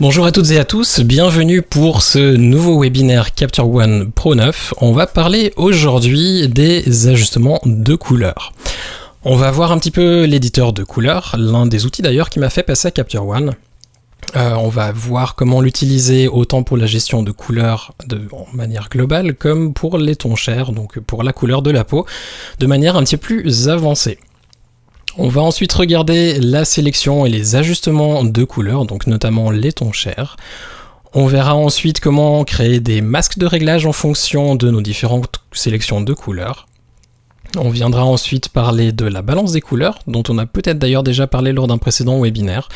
Bonjour à toutes et à tous, bienvenue pour ce nouveau webinaire Capture One Pro 9. On va parler aujourd'hui des ajustements de couleurs. On va voir un petit peu l'éditeur de couleurs, l'un des outils d'ailleurs qui m'a fait passer à Capture One. On va voir comment l'utiliser autant pour la gestion de couleurs en manière globale comme pour les tons chers, donc pour la couleur de la peau, de manière un petit peu plus avancée. On va ensuite regarder la sélection et les ajustements de couleurs, donc notamment les tons chers. On verra ensuite comment créer des masques de réglage en fonction de nos différentes sélections de couleurs. On viendra ensuite parler de la balance des couleurs, dont on a peut-être d'ailleurs déjà parlé lors d'un précédent webinaire.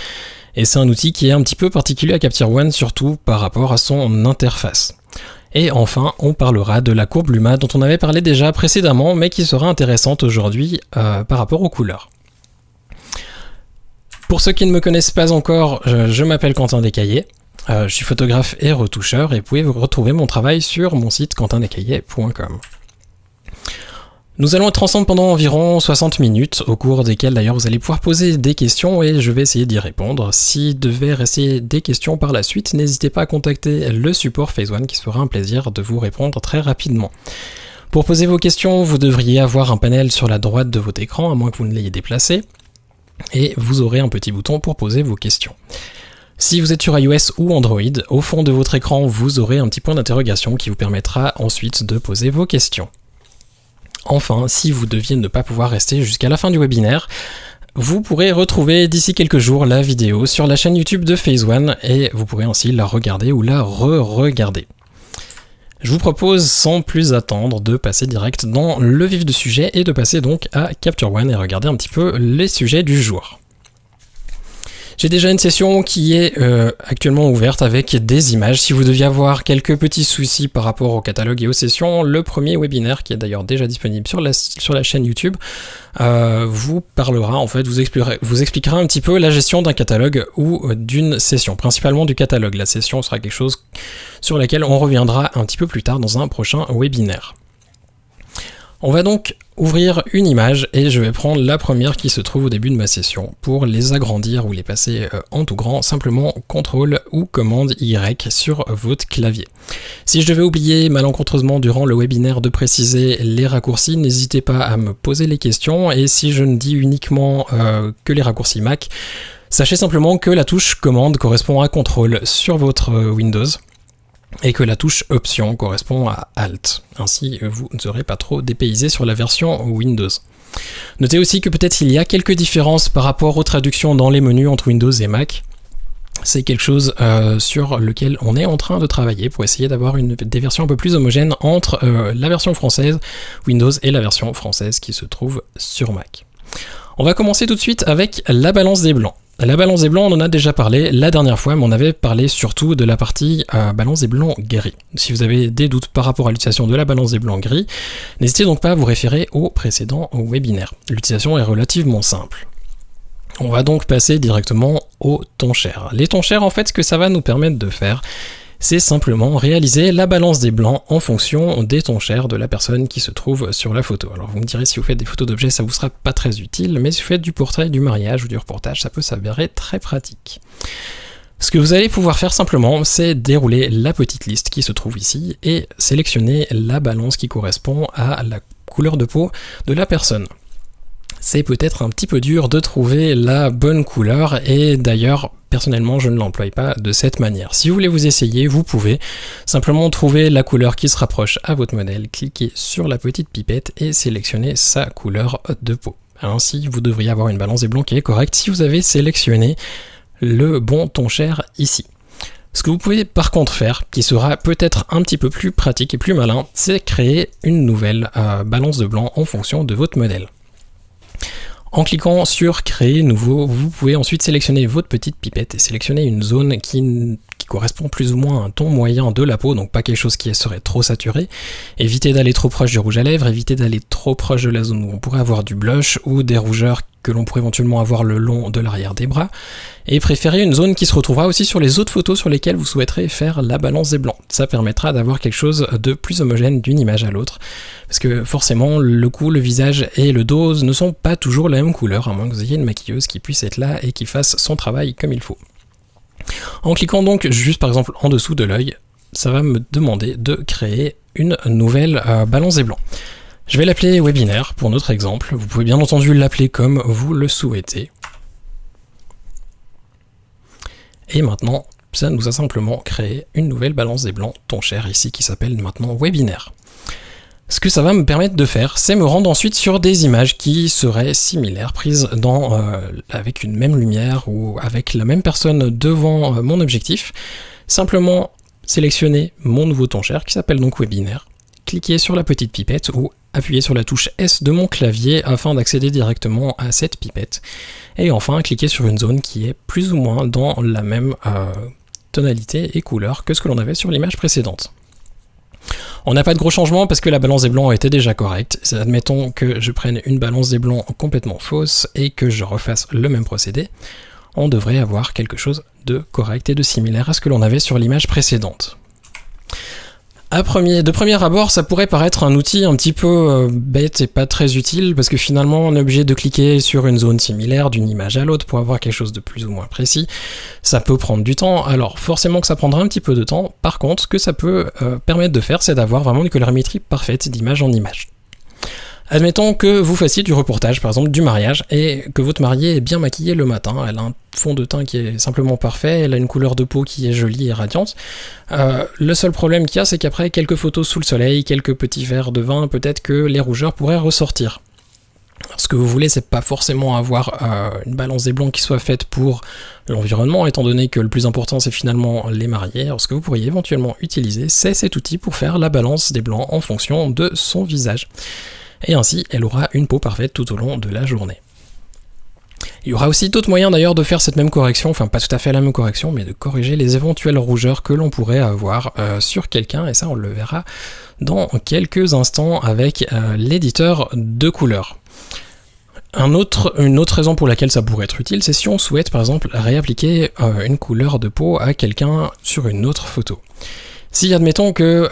Et c'est un outil qui est un petit peu particulier à Capture One, surtout par rapport à son interface. Et enfin, on parlera de la courbe Luma, dont on avait parlé déjà précédemment, mais qui sera intéressante aujourd'hui par rapport aux couleurs. Pour ceux qui ne me connaissent pas encore, je m'appelle Quentin Descaillets, je suis photographe et retoucheur et vous pouvez retrouver mon travail sur mon site quentindescaillets.com. Nous allons être ensemble pendant environ 60 minutes, au cours desquelles d'ailleurs vous allez pouvoir poser des questions et je vais essayer d'y répondre. S'il devait rester des questions par la suite, n'hésitez pas à contacter le support Phase One qui se fera un plaisir de vous répondre très rapidement. Pour poser vos questions, vous devriez avoir un panel sur la droite de votre écran, à moins que vous ne l'ayez déplacé. Et vous aurez un petit bouton pour poser vos questions. Si vous êtes sur iOS ou Android, au fond de votre écran, vous aurez un petit point d'interrogation qui vous permettra ensuite de poser vos questions. Enfin, si vous deviez ne pas pouvoir rester jusqu'à la fin du webinaire, vous pourrez retrouver d'ici quelques jours la vidéo sur la chaîne YouTube de Phase One et vous pourrez ainsi la regarder ou la re-regarder. Je vous propose sans plus attendre de passer direct dans le vif du sujet et de passer donc à Capture One et regarder un petit peu les sujets du jour. J'ai déjà une session qui est actuellement ouverte avec des images. Si vous deviez avoir quelques petits soucis par rapport au catalogue et aux sessions, le premier webinaire, qui est d'ailleurs déjà disponible sur la chaîne YouTube, vous parlera, en fait, vous expliquera un petit peu la gestion d'un catalogue ou d'une session, principalement du catalogue. La session sera quelque chose sur laquelle on reviendra un petit peu plus tard dans un prochain webinaire. On va donc ouvrir une image et je vais prendre la première qui se trouve au début de ma session. Pour les agrandir ou les passer en tout grand, simplement CTRL ou commande Y sur votre clavier. Si je devais oublier malencontreusement durant le webinaire de préciser les raccourcis, n'hésitez pas à me poser les questions et si je ne dis uniquement que les raccourcis Mac, sachez simplement que la touche commande correspond à CTRL sur votre Windows. Et que la touche Option correspond à Alt. Ainsi, vous ne serez pas trop dépaysé sur la version Windows. Notez aussi que peut-être il y a quelques différences par rapport aux traductions dans les menus entre Windows et Mac. C'est quelque chose sur lequel on est en train de travailler pour essayer d'avoir des versions un peu plus homogènes entre la version française Windows et la version française qui se trouve sur Mac. On va commencer tout de suite avec la balance des blancs. La balance des blancs, on en a déjà parlé la dernière fois, mais on avait parlé surtout de la partie balance des blancs gris. Si vous avez des doutes par rapport à l'utilisation de la balance des blancs gris, n'hésitez donc pas à vous référer au précédent webinaire. L'utilisation est relativement simple. On va donc passer directement aux tons chers. Les tons chers, en fait, ce que ça va nous permettre de faire, c'est simplement réaliser la balance des blancs en fonction des tons chers de la personne qui se trouve sur la photo. Alors vous me direz, si vous faites des photos d'objets, ça vous sera pas très utile, mais si vous faites du portrait, du mariage ou du reportage, ça peut s'avérer très pratique. Ce que vous allez pouvoir faire simplement, c'est dérouler la petite liste qui se trouve ici et sélectionner la balance qui correspond à la couleur de peau de la personne. C'est peut-être un petit peu dur de trouver la bonne couleur et d'ailleurs personnellement je ne l'emploie pas de cette manière. Si vous voulez vous essayer, vous pouvez simplement trouver la couleur qui se rapproche à votre modèle, cliquez sur la petite pipette et sélectionner sa couleur de peau. Ainsi vous devriez avoir une balance des blancs qui est correcte si vous avez sélectionné le bon ton cher ici. Ce que vous pouvez par contre faire, qui sera peut-être un petit peu plus pratique et plus malin, c'est créer une nouvelle balance de blanc en fonction de votre modèle. En cliquant sur créer nouveau, vous pouvez ensuite sélectionner votre petite pipette et sélectionner une zone qui correspond plus ou moins à un ton moyen de la peau, donc pas quelque chose qui serait trop saturé. Évitez d'aller trop proche du rouge à lèvres, évitez d'aller trop proche de la zone où on pourrait avoir du blush ou des rougeurs que l'on pourrait éventuellement avoir le long de l'arrière des bras, et préférez une zone qui se retrouvera aussi sur les autres photos sur lesquelles vous souhaiterez faire la balance des blancs. Ça permettra d'avoir quelque chose de plus homogène d'une image à l'autre, parce que forcément le cou, le visage et le dos ne sont pas toujours la même couleur, à moins que vous ayez une maquilleuse qui puisse être là et qui fasse son travail comme il faut. En cliquant donc juste par exemple en dessous de l'œil, ça va me demander de créer une nouvelle balance des blancs. Je vais l'appeler webinaire pour notre exemple. Vous pouvez bien entendu l'appeler comme vous le souhaitez. Et maintenant, ça nous a simplement créé une nouvelle balance des blancs, ton cher ici, qui s'appelle maintenant webinaire. Ce que ça va me permettre de faire, c'est me rendre ensuite sur des images qui seraient similaires, prises avec une même lumière ou avec la même personne devant mon objectif. Simplement sélectionner mon nouveau ton cher qui s'appelle donc webinaire, cliquer sur la petite pipette ou appuyer sur la touche S de mon clavier afin d'accéder directement à cette pipette. Et enfin, cliquer sur une zone qui est plus ou moins dans la même tonalité et couleur que ce que l'on avait sur l'image précédente. On n'a pas de gros changements parce que la balance des blancs était déjà correcte. Admettons que je prenne une balance des blancs complètement fausse et que je refasse le même procédé. On devrait avoir quelque chose de correct et de similaire à ce que l'on avait sur l'image précédente. De premier abord, ça pourrait paraître un outil un petit peu bête et pas très utile, parce que finalement on est obligé de cliquer sur une zone similaire d'une image à l'autre pour avoir quelque chose de plus ou moins précis. Ça peut prendre du temps, alors forcément que ça prendra un petit peu de temps. Par contre, ce que ça peut permettre de faire, c'est d'avoir vraiment une colorimétrie parfaite d'image en image. Admettons que vous fassiez du reportage, par exemple du mariage, et que votre mariée est bien maquillée le matin. Elle a un fond de teint qui est simplement parfait, elle a une couleur de peau qui est jolie et radiante. Le seul problème qu'il y a, c'est qu'après quelques photos sous le soleil, quelques petits verres de vin, peut-être que les rougeurs pourraient ressortir. Alors, ce que vous voulez, c'est pas forcément avoir une balance des blancs qui soit faite pour l'environnement, étant donné que le plus important c'est finalement les mariés. Alors ce que vous pourriez éventuellement utiliser, c'est cet outil pour faire la balance des blancs en fonction de son visage. Et ainsi, elle aura une peau parfaite tout au long de la journée. Il y aura aussi d'autres moyens d'ailleurs de faire cette même correction, enfin pas tout à fait la même correction, mais de corriger les éventuelles rougeurs que l'on pourrait avoir sur quelqu'un, et ça on le verra dans quelques instants avec l'éditeur de couleurs. Une autre raison pour laquelle ça pourrait être utile, c'est si on souhaite par exemple réappliquer une couleur de peau à quelqu'un sur une autre photo. Si admettons que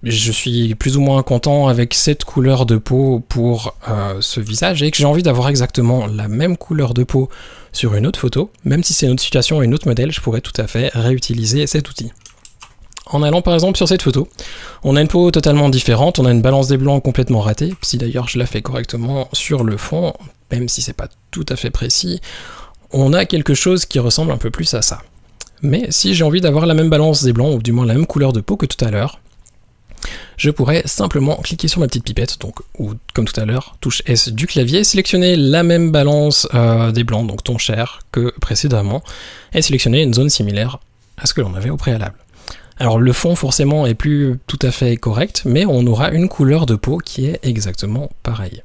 je suis plus ou moins content avec cette couleur de peau pour ce visage et que j'ai envie d'avoir exactement la même couleur de peau sur une autre photo, même si c'est une autre situation et un autre modèle, je pourrais tout à fait réutiliser cet outil. En allant par exemple sur cette photo, on a une peau totalement différente, on a une balance des blancs complètement ratée, si d'ailleurs je la fais correctement sur le fond, même si c'est pas tout à fait précis, on a quelque chose qui ressemble un peu plus à ça. Mais si j'ai envie d'avoir la même balance des blancs, ou du moins la même couleur de peau que tout à l'heure, je pourrais simplement cliquer sur ma petite pipette, donc, ou comme tout à l'heure, touche S du clavier, sélectionner la même balance des blancs, donc ton cher, que précédemment, et sélectionner une zone similaire à ce que l'on avait au préalable. Alors le fond forcément est plus tout à fait correct, mais on aura une couleur de peau qui est exactement pareille.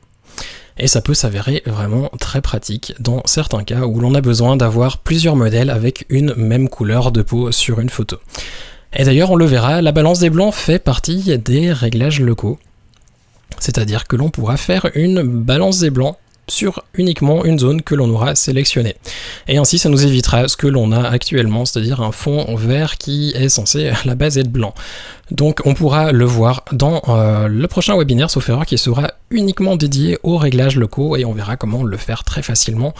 Et ça peut s'avérer vraiment très pratique dans certains cas où l'on a besoin d'avoir plusieurs modèles avec une même couleur de peau sur une photo. Et d'ailleurs, on le verra, la balance des blancs fait partie des réglages locaux. C'est-à-dire que l'on pourra faire une balance des blancs sur uniquement une zone que l'on aura sélectionnée. Et ainsi, ça nous évitera ce que l'on a actuellement, c'est-à-dire un fond vert qui est censé à la base être blanc. Donc on pourra le voir dans le prochain webinaire, sauf erreur, qui sera uniquement dédié aux réglages locaux, et on verra comment le faire très facilement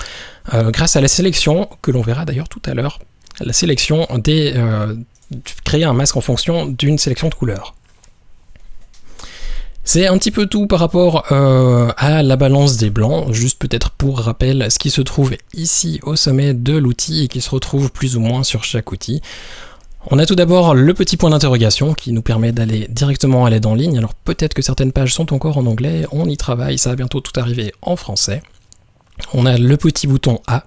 grâce à la sélection, que l'on verra d'ailleurs tout à l'heure, la sélection créer un masque en fonction d'une sélection de couleurs. C'est un petit peu tout par rapport à la balance des blancs, juste peut-être pour rappel ce qui se trouve ici au sommet de l'outil et qui se retrouve plus ou moins sur chaque outil. On a tout d'abord le petit point d'interrogation qui nous permet d'aller directement à l'aide en ligne. Alors peut-être que certaines pages sont encore en anglais, on y travaille, ça va bientôt tout arriver en français. On a le petit bouton A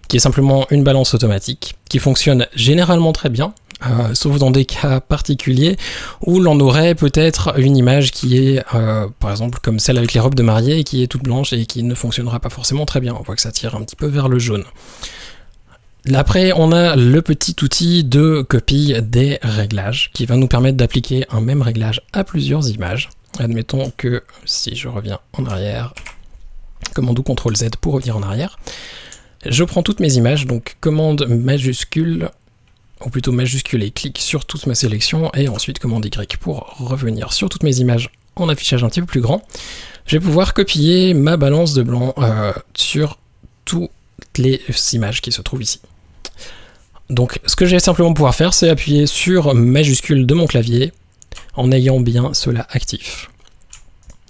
qui est simplement une balance automatique qui fonctionne généralement très bien. Sauf dans des cas particuliers où l'on aurait peut-être une image qui est, par exemple, comme celle avec les robes de mariée, qui est toute blanche et qui ne fonctionnera pas forcément très bien. On voit que ça tire un petit peu vers le jaune. Après, on a le petit outil de copie des réglages qui va nous permettre d'appliquer un même réglage à plusieurs images. Admettons que si je reviens en arrière, commande ou CTRL Z pour revenir en arrière, je prends toutes mes images, donc commande majuscule, ou plutôt majuscule et clique sur toute ma sélection, et ensuite commande Y pour revenir sur toutes mes images en affichage un petit peu plus grand. Je vais pouvoir copier ma balance de blanc sur toutes les images qui se trouvent ici. Donc ce que je vais simplement pouvoir faire, c'est appuyer sur majuscule de mon clavier en ayant bien cela actif.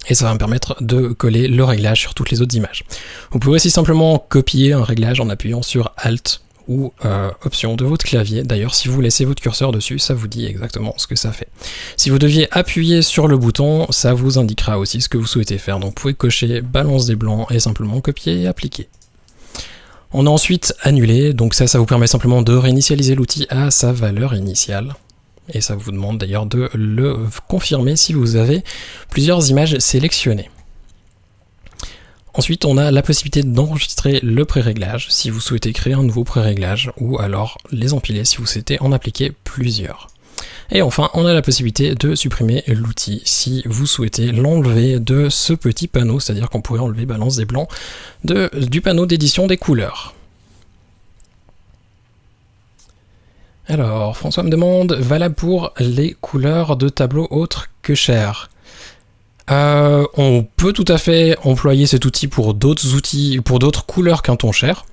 Et ça va me permettre de coller le réglage sur toutes les autres images. Vous pouvez aussi simplement copier un réglage en appuyant sur Alt ou Option de votre clavier. D'ailleurs, si vous laissez votre curseur dessus, ça vous dit exactement ce que ça fait. Si vous deviez appuyer sur le bouton, ça vous indiquera aussi ce que vous souhaitez faire. Donc vous pouvez cocher Balance des blancs et simplement copier et appliquer. On a ensuite annulé, donc ça vous permet simplement de réinitialiser l'outil à sa valeur initiale. Et ça vous demande d'ailleurs de le confirmer si vous avez plusieurs images sélectionnées. Ensuite, on a la possibilité d'enregistrer le pré-réglage si vous souhaitez créer un nouveau pré-réglage, ou alors les empiler si vous souhaitez en appliquer plusieurs. Et enfin, on a la possibilité de supprimer l'outil si vous souhaitez l'enlever de ce petit panneau, c'est-à-dire qu'on pourrait enlever Balance des blancs du panneau d'édition des couleurs. Alors, François me demande, valable pour les couleurs de tableaux autres que Cher. On peut tout à fait employer cet outil pour d'autres couleurs qu'un ton Cher.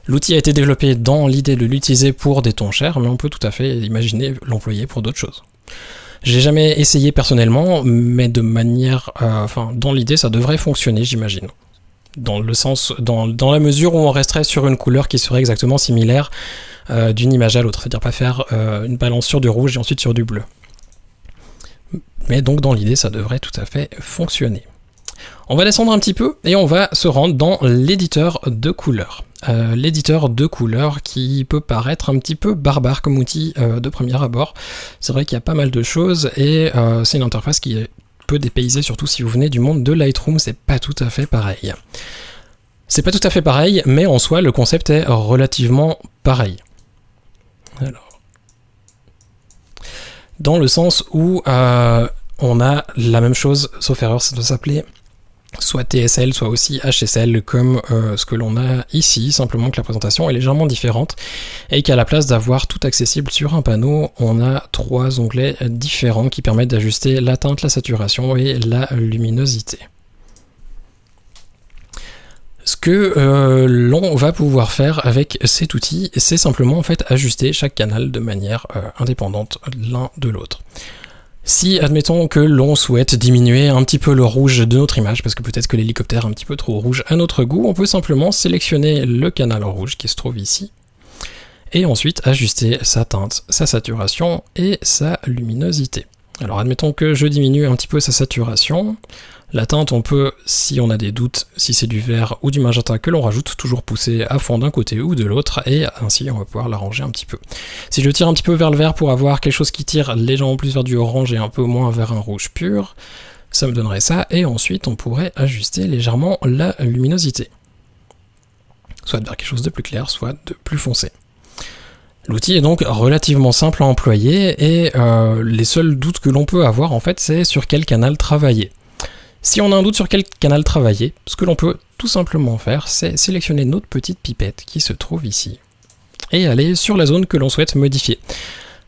L'outil a été développé dans l'idée de l'utiliser pour des tons chers, mais on peut tout à fait imaginer l'employer pour d'autres choses. J'ai jamais essayé personnellement, mais de manière, dans l'idée, ça devrait fonctionner, j'imagine. Dans la mesure où on resterait sur une couleur qui serait exactement similaire d'une image à l'autre, c'est-à-dire pas faire une balance sur du rouge et ensuite sur du bleu. Mais donc dans l'idée, ça devrait tout à fait fonctionner. On va descendre un petit peu et on va se rendre dans l'éditeur de couleurs. L'éditeur de couleurs qui peut paraître un petit peu barbare comme outil de premier abord. C'est vrai qu'il y a pas mal de choses et c'est une interface qui est peu dépaysée, surtout si vous venez du monde de Lightroom, c'est pas tout à fait pareil. C'est pas tout à fait pareil, mais en soi, le concept est relativement pareil. Alors, dans le sens où on a la même chose, sauf erreur, ça doit s'appeler soit TSL, soit aussi HSL, comme ce que l'on a ici, simplement que la présentation est légèrement différente, et qu'à la place d'avoir tout accessible sur un panneau, on a 3 onglets différents qui permettent d'ajuster la teinte, la saturation et la luminosité. Ce que l'on va pouvoir faire avec cet outil, c'est simplement en fait ajuster chaque canal de manière indépendante l'un de l'autre. Si, admettons que l'on souhaite diminuer un petit peu le rouge de notre image, parce que peut-être que l'hélicoptère est un petit peu trop rouge à notre goût, on peut simplement sélectionner le canal rouge qui se trouve ici, et ensuite ajuster sa teinte, sa saturation et sa luminosité. Alors admettons que je diminue un petit peu sa saturation. La teinte, on peut, si on a des doutes, si c'est du vert ou du magenta que l'on rajoute, toujours pousser à fond d'un côté ou de l'autre, et ainsi on va pouvoir l'arranger un petit peu. Si je tire un petit peu vers le vert pour avoir quelque chose qui tire légèrement plus vers du orange et un peu moins vers un rouge pur, ça me donnerait ça, et ensuite on pourrait ajuster légèrement la luminosité. Soit vers quelque chose de plus clair, soit de plus foncé. L'outil est donc relativement simple à employer, et les seuls doutes que l'on peut avoir en fait, c'est sur quel canal travailler. Si on a un doute sur quel canal travailler, ce que l'on peut tout simplement faire, c'est sélectionner notre petite pipette qui se trouve ici, et aller sur la zone que l'on souhaite modifier.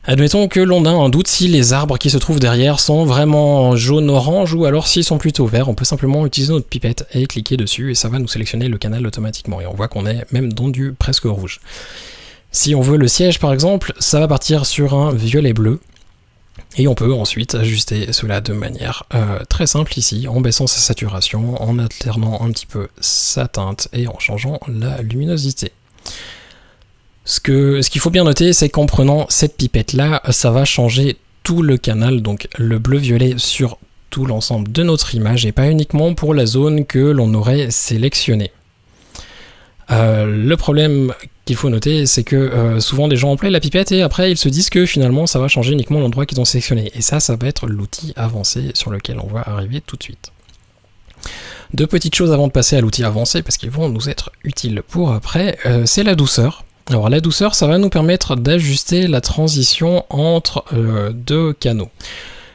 Admettons que l'on a un doute si les arbres qui se trouvent derrière sont vraiment jaune-orange, ou alors s'ils sont plutôt verts, on peut simplement utiliser notre pipette et cliquer dessus, et ça va nous sélectionner le canal automatiquement, et on voit qu'on est même dans du presque rouge. Si on veut le siège par exemple, ça va partir sur un violet-bleu, et on peut ensuite ajuster cela de manière très simple ici, en baissant sa saturation, en alternant un petit peu sa teinte et en changeant la luminosité. Ce qu'il faut bien noter, c'est qu'en prenant cette pipette-là, ça va changer tout le canal, donc le bleu-violet sur tout l'ensemble de notre image, et pas uniquement pour la zone que l'on aurait sélectionnée. Le problème qu'il faut noter, c'est que souvent des gens emploient la pipette et après ils se disent que finalement ça va changer uniquement l'endroit qu'ils ont sélectionné. Et ça va être l'outil avancé sur lequel on va arriver tout de suite. Deux petites choses avant de passer à l'outil avancé, parce qu'ils vont nous être utiles pour après, c'est la douceur. Alors la douceur, ça va nous permettre d'ajuster la transition entre deux canaux.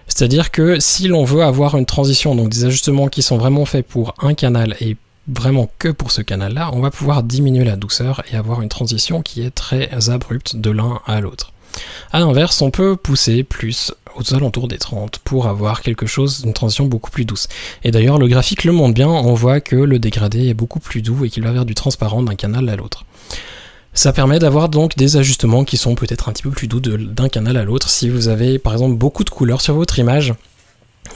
C'est-à-dire que si l'on veut avoir une transition, donc des ajustements qui sont vraiment faits pour un canal et vraiment que pour ce canal-là, on va pouvoir diminuer la douceur et avoir une transition qui est très abrupte de l'un à l'autre. A l'inverse, on peut pousser plus aux alentours des 30 pour avoir quelque chose, une transition beaucoup plus douce. Et d'ailleurs, le graphique le montre bien, on voit que le dégradé est beaucoup plus doux et qu'il va vers du transparent d'un canal à l'autre. Ça permet d'avoir donc des ajustements qui sont peut-être un petit peu plus doux d'un canal à l'autre. Si vous avez par exemple beaucoup de couleurs sur votre image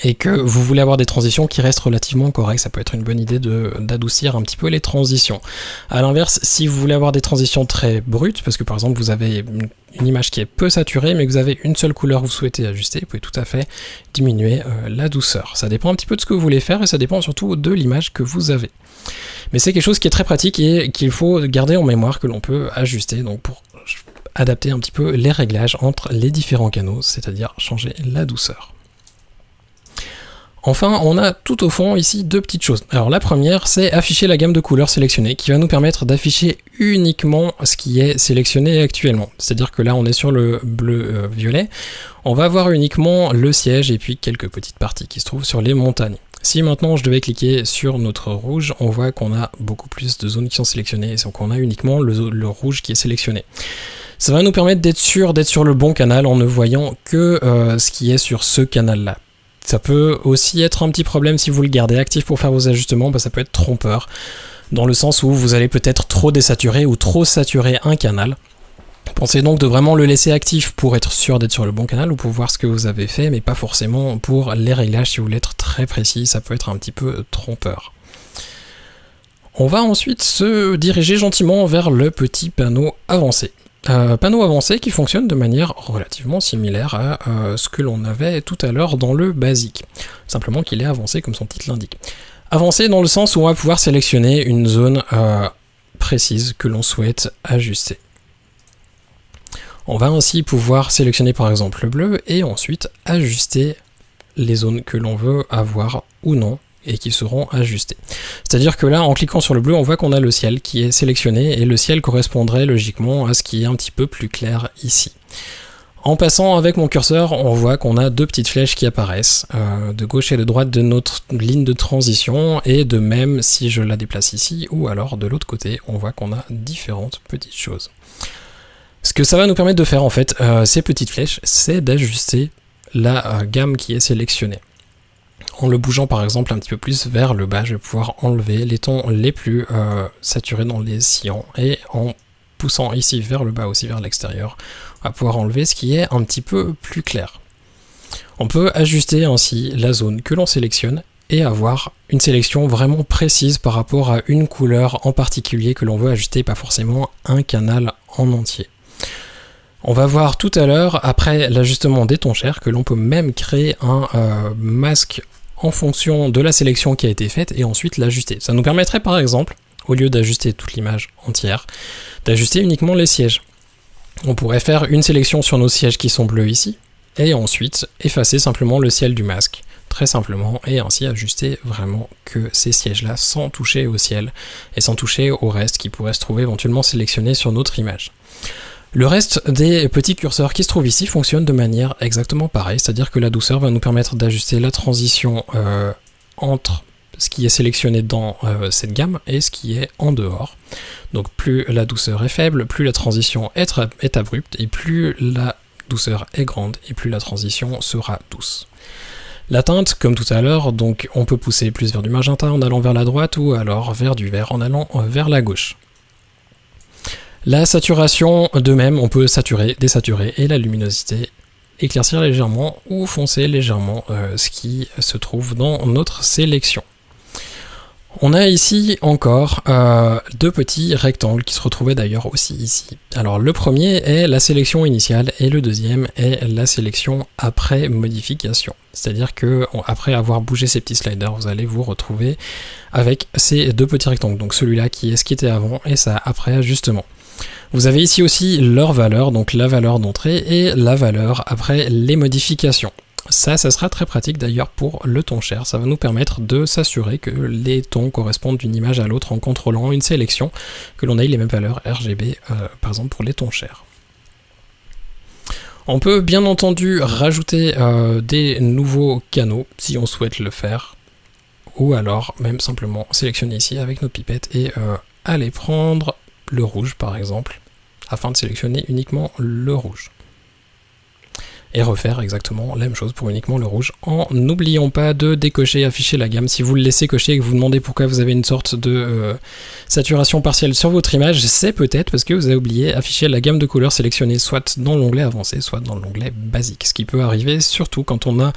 et que vous voulez avoir des transitions qui restent relativement correctes, ça peut être une bonne idée d'adoucir un petit peu les transitions. A l'inverse, si vous voulez avoir des transitions très brutes, parce que par exemple vous avez une image qui est peu saturée mais que vous avez une seule couleur que vous souhaitez ajuster, vous pouvez tout à fait diminuer la douceur. Ça dépend un petit peu de ce que vous voulez faire et ça dépend surtout de l'image que vous avez. Mais c'est quelque chose qui est très pratique et qu'il faut garder en mémoire, que l'on peut ajuster donc pour adapter un petit peu les réglages entre les différents canaux, c'est-à-dire changer la douceur. Enfin, on a tout au fond ici deux petites choses. Alors la première, c'est afficher la gamme de couleurs sélectionnées, qui va nous permettre d'afficher uniquement ce qui est sélectionné actuellement. C'est-à-dire que là, on est sur le bleu-violet, on va avoir uniquement le siège et puis quelques petites parties qui se trouvent sur les montagnes. Si maintenant je devais cliquer sur notre rouge, on voit qu'on a beaucoup plus de zones qui sont sélectionnées, et donc on a uniquement le rouge qui est sélectionné. Ça va nous permettre d'être sûr d'être sur le bon canal en ne voyant que ce qui est sur ce canal-là. Ça peut aussi être un petit problème si vous le gardez actif pour faire vos ajustements, ça peut être trompeur, dans le sens où vous allez peut-être trop désaturer ou trop saturer un canal. Pensez donc de vraiment le laisser actif pour être sûr d'être sur le bon canal ou pour voir ce que vous avez fait, mais pas forcément pour les réglages. Si vous voulez être très précis, ça peut être un petit peu trompeur. On va ensuite se diriger gentiment vers le petit panneau avancé. Panneau avancé qui fonctionne de manière relativement similaire à ce que l'on avait tout à l'heure dans le basique. Simplement qu'il est avancé comme son titre l'indique. Avancé dans le sens où on va pouvoir sélectionner une zone précise que l'on souhaite ajuster. On va ainsi pouvoir sélectionner par exemple le bleu et ensuite ajuster les zones que l'on veut avoir ou non et qui seront ajustées. C'est-à-dire que là, en cliquant sur le bleu, on voit qu'on a le ciel qui est sélectionné et le ciel correspondrait logiquement à ce qui est un petit peu plus clair ici. En passant avec mon curseur, on voit qu'on a deux petites flèches qui apparaissent de gauche et de droite de notre ligne de transition, et de même si je la déplace ici ou alors de l'autre côté, on voit qu'on a différentes petites choses. Ce que ça va nous permettre de faire en fait, ces petites flèches, c'est d'ajuster la gamme qui est sélectionnée. En le bougeant par exemple un petit peu plus vers le bas, je vais pouvoir enlever les tons les plus saturés dans les cyans, et en poussant ici vers le bas, aussi vers l'extérieur, on va pouvoir enlever ce qui est un petit peu plus clair. On peut ajuster ainsi la zone que l'on sélectionne et avoir une sélection vraiment précise par rapport à une couleur en particulier que l'on veut ajuster, pas forcément un canal en entier. On va voir tout à l'heure, après l'ajustement des tons chers, que l'on peut même créer un masque en fonction de la sélection qui a été faite et ensuite l'ajuster. Ça nous permettrait par exemple, au lieu d'ajuster toute l'image entière, d'ajuster uniquement les sièges. On pourrait faire une sélection sur nos sièges qui sont bleus ici, et ensuite effacer simplement le ciel du masque, très simplement, et ainsi ajuster vraiment que ces sièges-là sans toucher au ciel, et sans toucher au reste qui pourrait se trouver éventuellement sélectionné sur notre image. Le reste des petits curseurs qui se trouvent ici fonctionnent de manière exactement pareille, c'est-à-dire que la douceur va nous permettre d'ajuster la transition entre ce qui est sélectionné dans cette gamme et ce qui est en dehors. Donc plus la douceur est faible, plus la transition est abrupte, et plus la douceur est grande, et plus la transition sera douce. La teinte, comme tout à l'heure, donc on peut pousser plus vers du magenta en allant vers la droite, ou alors vers du vert en allant vers la gauche. La saturation, de même, on peut saturer, désaturer, et la luminosité, éclaircir légèrement ou foncer légèrement ce qui se trouve dans notre sélection. On a ici encore deux petits rectangles qui se retrouvaient d'ailleurs aussi ici. Alors le premier est la sélection initiale et le deuxième est la sélection après modification. C'est-à-dire que après avoir bougé ces petits sliders, vous allez vous retrouver avec ces deux petits rectangles. Donc celui-là qui est ce qui était avant et ça après ajustement. Vous avez ici aussi leur valeur, donc la valeur d'entrée et la valeur après les modifications. Ça sera très pratique d'ailleurs pour le ton cher. Ça va nous permettre de s'assurer que les tons correspondent d'une image à l'autre en contrôlant une sélection, que l'on ait les mêmes valeurs RGB, par exemple pour les tons chers. On peut bien entendu rajouter des nouveaux canaux si on souhaite le faire, ou alors même simplement sélectionner ici avec nos pipettes et aller prendre le rouge par exemple, afin de sélectionner uniquement le rouge. et refaire exactement la même chose pour uniquement le rouge, en n'oubliant pas de décocher, afficher la gamme. Si vous le laissez cocher et que vous vous demandez pourquoi vous avez une sorte de saturation partielle sur votre image, c'est peut-être parce que vous avez oublié afficher la gamme de couleurs sélectionnée soit dans l'onglet avancé, soit dans l'onglet basique, ce qui peut arriver surtout quand on a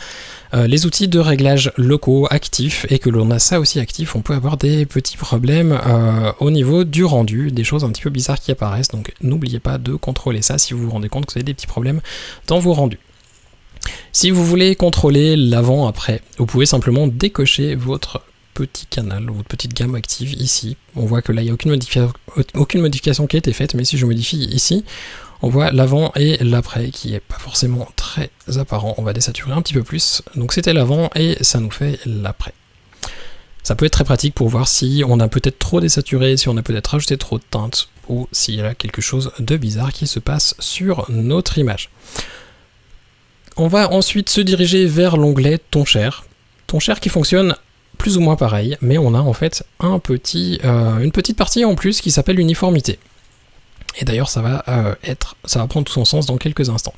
les outils de réglage locaux actifs et que l'on a ça aussi actif, on peut avoir des petits problèmes au niveau du rendu, des choses un petit peu bizarres qui apparaissent, donc n'oubliez pas de contrôler ça si vous vous rendez compte que vous avez des petits problèmes dans vos rendus. Si vous voulez contrôler l'avant-après, vous pouvez simplement décocher votre petit canal, votre petite gamme active ici. On voit que là il n'y a aucune modification qui a été faite, mais si je modifie ici, on voit l'avant et l'après qui est pas forcément très apparent. On va désaturer un petit peu plus. Donc c'était l'avant et ça nous fait l'après. Ça peut être très pratique pour voir si on a peut-être trop désaturé, si on a peut-être rajouté trop de teintes ou s'il y a quelque chose de bizarre qui se passe sur notre image. On va ensuite se diriger vers l'onglet Ton cher. Ton cher qui fonctionne plus ou moins pareil, mais on a en fait une petite partie en plus qui s'appelle uniformité. Et d'ailleurs ça va prendre tout son sens dans quelques instants.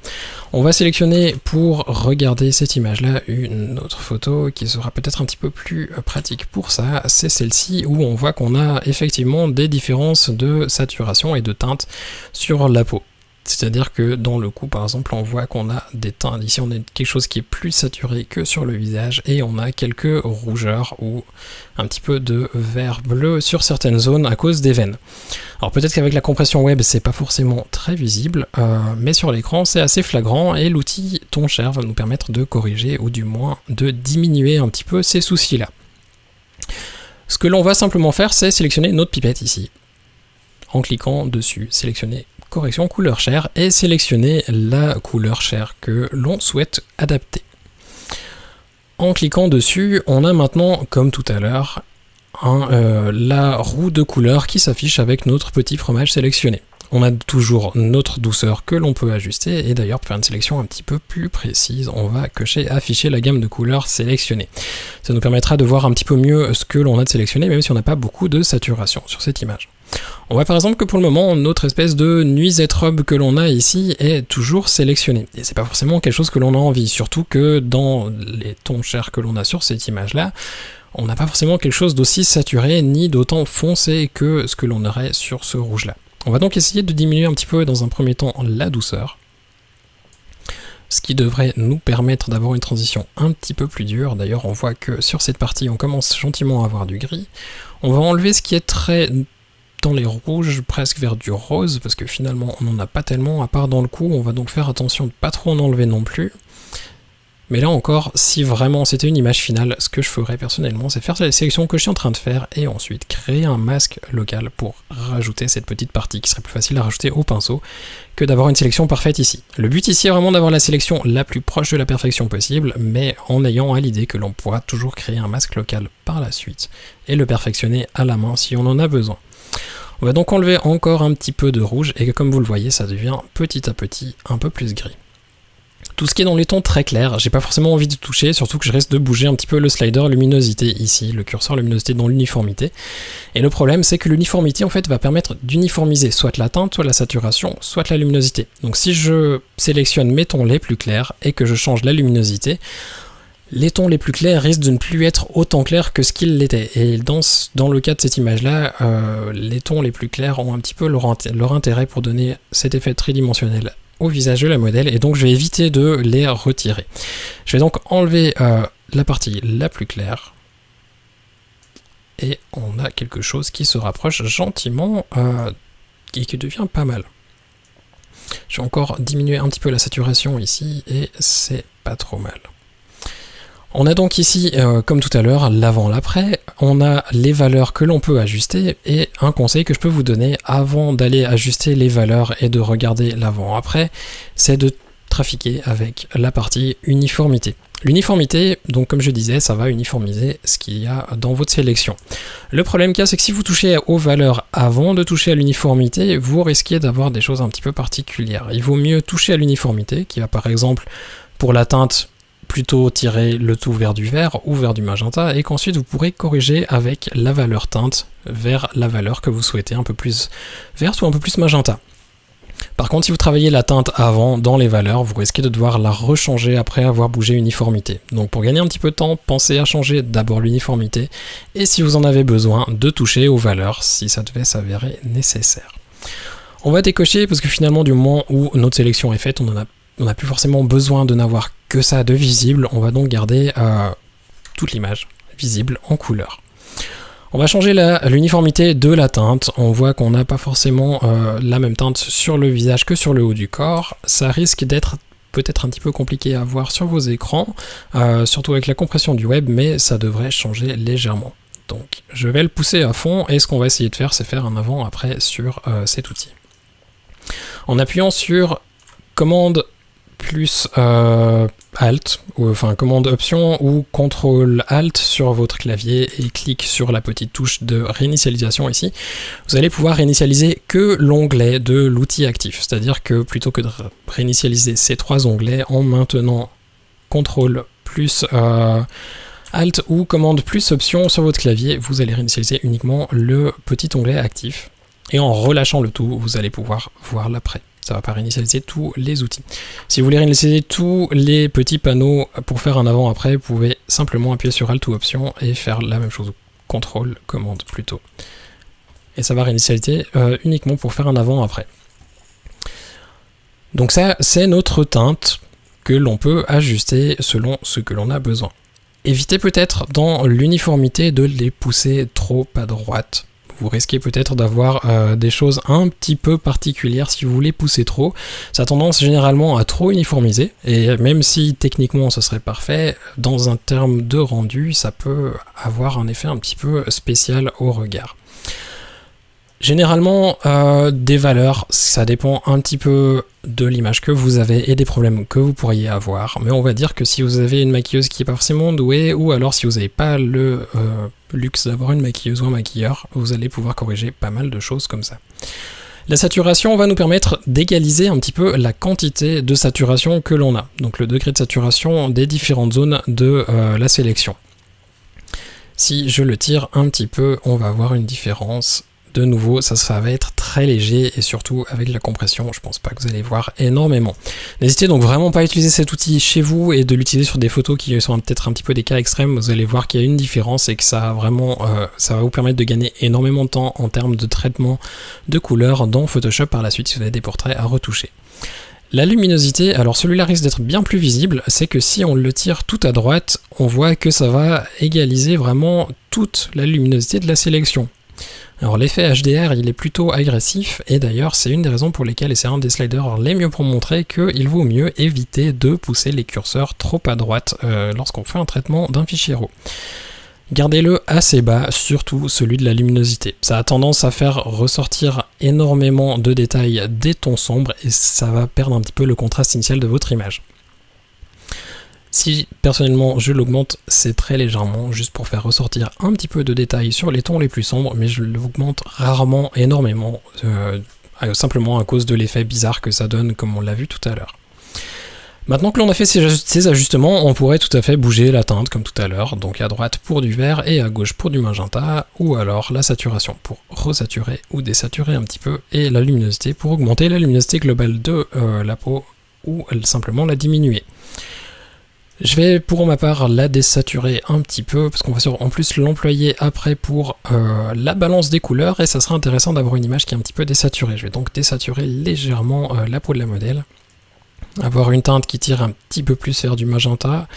On va sélectionner pour regarder cette image-là une autre photo qui sera peut-être un petit peu plus pratique pour ça. C'est celle-ci où on voit qu'on a effectivement des différences de saturation et de teinte sur la peau. C'est-à-dire que dans le coup, par exemple, on voit qu'on a des teintes. Ici, on a quelque chose qui est plus saturé que sur le visage et on a quelques rougeurs ou un petit peu de vert bleu sur certaines zones à cause des veines. Alors peut-être qu'avec la compression web, c'est pas forcément très visible, mais sur l'écran, c'est assez flagrant et l'outil Ton cher va nous permettre de corriger ou du moins de diminuer un petit peu ces soucis-là. Ce que l'on va simplement faire, c'est sélectionner notre pipette ici. En cliquant dessus, sélectionner correction couleur chair et sélectionner la couleur chair que l'on souhaite adapter. En cliquant dessus, on a maintenant, comme tout à l'heure, la roue de couleur qui s'affiche avec notre petit fromage sélectionné. On a toujours notre douceur que l'on peut ajuster et d'ailleurs pour faire une sélection un petit peu plus précise, on va cocher afficher la gamme de couleurs sélectionnée. Ça nous permettra de voir un petit peu mieux ce que l'on a de sélectionné même si on n'a pas beaucoup de saturation sur cette image. On voit par exemple que pour le moment, notre espèce de nuisette robe que l'on a ici est toujours sélectionnée. Et c'est pas forcément quelque chose que l'on a envie, surtout que dans les tons chers que l'on a sur cette image-là, on n'a pas forcément quelque chose d'aussi saturé ni d'autant foncé que ce que l'on aurait sur ce rouge-là. On va donc essayer de diminuer un petit peu dans un premier temps la douceur, ce qui devrait nous permettre d'avoir une transition un petit peu plus dure. D'ailleurs, on voit que sur cette partie, on commence gentiment à avoir du gris. On va enlever ce qui est très dans les rouges, presque vers du rose, parce que finalement, on n'en a pas tellement, à part dans le cou. On va donc faire attention de ne pas trop en enlever non plus. Mais là encore, si vraiment c'était une image finale, ce que je ferais personnellement, c'est faire la sélection que je suis en train de faire et ensuite créer un masque local pour rajouter cette petite partie qui serait plus facile à rajouter au pinceau que d'avoir une sélection parfaite ici. Le but ici est vraiment d'avoir la sélection la plus proche de la perfection possible, mais en ayant à l'idée que l'on pourra toujours créer un masque local par la suite et le perfectionner à la main si on en a besoin. On va donc enlever encore un petit peu de rouge et comme vous le voyez, ça devient petit à petit un peu plus gris. Tout ce qui est dans les tons très clairs, j'ai pas forcément envie de toucher, surtout que je risque de bouger un petit peu le slider luminosité ici, le curseur luminosité dans l'uniformité. Et le problème, c'est que l'uniformité en fait va permettre d'uniformiser soit la teinte, soit la saturation, soit la luminosité. Donc si je sélectionne mes tons les plus clairs et que je change la luminosité, les tons les plus clairs risquent de ne plus être autant clairs que ce qu'ils l'étaient. Et dans le cas de cette image-là, les tons les plus clairs ont un petit peu leur intérêt pour donner cet effet tridimensionnel au visage de la modèle, et donc je vais éviter de les retirer. Je vais donc enlever la partie la plus claire, et on a quelque chose qui se rapproche gentiment et qui devient pas mal. Je vais encore diminuer un petit peu la saturation ici, et c'est pas trop mal. On a donc ici, comme tout à l'heure, l'avant, l'après, on a les valeurs que l'on peut ajuster, et un conseil que je peux vous donner avant d'aller ajuster les valeurs et de regarder l'avant-après, c'est de trafiquer avec la partie uniformité. L'uniformité, donc comme je disais, ça va uniformiser ce qu'il y a dans votre sélection. Le problème qu'il y a, c'est que si vous touchez aux valeurs avant de toucher à l'uniformité, vous risquez d'avoir des choses un petit peu particulières. Il vaut mieux toucher à l'uniformité, qui va par exemple, pour la teinte, plutôt tirer le tout vers du vert ou vers du magenta et qu'ensuite vous pourrez corriger avec la valeur teinte vers la valeur que vous souhaitez, un peu plus verte ou un peu plus magenta. Par contre, si vous travaillez la teinte avant dans les valeurs, vous risquez de devoir la rechanger après avoir bougé uniformité. Donc pour gagner un petit peu de temps, pensez à changer d'abord l'uniformité et si vous en avez besoin, de toucher aux valeurs si ça devait s'avérer nécessaire. On va décocher parce que finalement du moment où notre sélection est faite, on n'a plus forcément besoin de n'avoir que ça de visible. On va donc garder toute l'image visible en couleur. On va changer l'uniformité de la teinte. On voit qu'on n'a pas forcément la même teinte sur le visage que sur le haut du corps. Ça risque d'être peut-être un petit peu compliqué à voir sur vos écrans, surtout avec la compression du web, mais ça devrait changer légèrement. Donc je vais le pousser à fond et ce qu'on va essayer de faire, c'est faire un avant-après sur cet outil. En appuyant sur commande plus Alt, enfin commande option ou CTRL Alt sur votre clavier et clic sur la petite touche de réinitialisation ici, vous allez pouvoir réinitialiser que l'onglet de l'outil actif. C'est-à-dire que plutôt que de réinitialiser ces trois onglets en maintenant CTRL plus Alt ou commande plus option sur votre clavier, vous allez réinitialiser uniquement le petit onglet actif. Et en relâchant le tout, vous allez pouvoir voir l'après. Ça va pas réinitialiser tous les outils. Si vous voulez réinitialiser tous les petits panneaux pour faire un avant-après, vous pouvez simplement appuyer sur Alt ou Option et faire la même chose. CTRL, commande plutôt. Et ça va réinitialiser uniquement pour faire un avant-après. Donc ça, c'est notre teinte que l'on peut ajuster selon ce que l'on a besoin. Évitez peut-être dans l'uniformité de les pousser trop à droite. Vous risquez peut-être d'avoir des choses un petit peu particulières si vous les poussez trop. Ça a tendance généralement à trop uniformiser, et même si techniquement ce serait parfait, dans un terme de rendu, ça peut avoir un effet un petit peu spécial au regard. Généralement, des valeurs, ça dépend un petit peu de l'image que vous avez et des problèmes que vous pourriez avoir, mais on va dire que si vous avez une maquilleuse qui est pas forcément douée, ou alors si vous n'avez pas le luxe d'avoir une maquilleuse ou un maquilleur, vous allez pouvoir corriger pas mal de choses comme ça. La saturation va nous permettre d'égaliser un petit peu la quantité de saturation que l'on a, donc le degré de saturation des différentes zones de la sélection. Si je le tire un petit peu, on va avoir une différence. De nouveau, ça va être très léger et surtout avec la compression, je pense pas que vous allez voir énormément. N'hésitez donc vraiment pas à utiliser cet outil chez vous et de l'utiliser sur des photos qui sont peut-être un petit peu des cas extrêmes. Vous allez voir qu'il y a une différence et que ça va vous permettre de gagner énormément de temps en termes de traitement de couleurs dans Photoshop par la suite si vous avez des portraits à retoucher. La luminosité, alors celui-là risque d'être bien plus visible, c'est que si on le tire tout à droite, on voit que ça va égaliser vraiment toute la luminosité de la sélection. Alors l'effet HDR il est plutôt agressif et d'ailleurs c'est une des raisons pour lesquelles, et c'est un des sliders les mieux pour montrer qu'il vaut mieux éviter de pousser les curseurs trop à droite lorsqu'on fait un traitement d'un fichier RAW. Gardez-le assez bas, surtout celui de la luminosité. Ça a tendance à faire ressortir énormément de détails des tons sombres et ça va perdre un petit peu le contraste initial de votre image. Si personnellement je l'augmente, c'est très légèrement, juste pour faire ressortir un petit peu de détails sur les tons les plus sombres, mais je l'augmente rarement énormément, simplement à cause de l'effet bizarre que ça donne comme on l'a vu tout à l'heure. Maintenant que l'on a fait ces ajustements, on pourrait tout à fait bouger la teinte comme tout à l'heure, donc à droite pour du vert et à gauche pour du magenta, ou alors la saturation pour resaturer ou désaturer un petit peu, et la luminosité pour augmenter la luminosité globale de la peau, ou simplement la diminuer. Je vais pour ma part la désaturer un petit peu parce qu'on va en plus l'employer après pour la balance des couleurs et ça sera intéressant d'avoir une image qui est un petit peu désaturée. Je vais donc désaturer légèrement la peau de la modèle, avoir une teinte qui tire un petit peu plus vers du magenta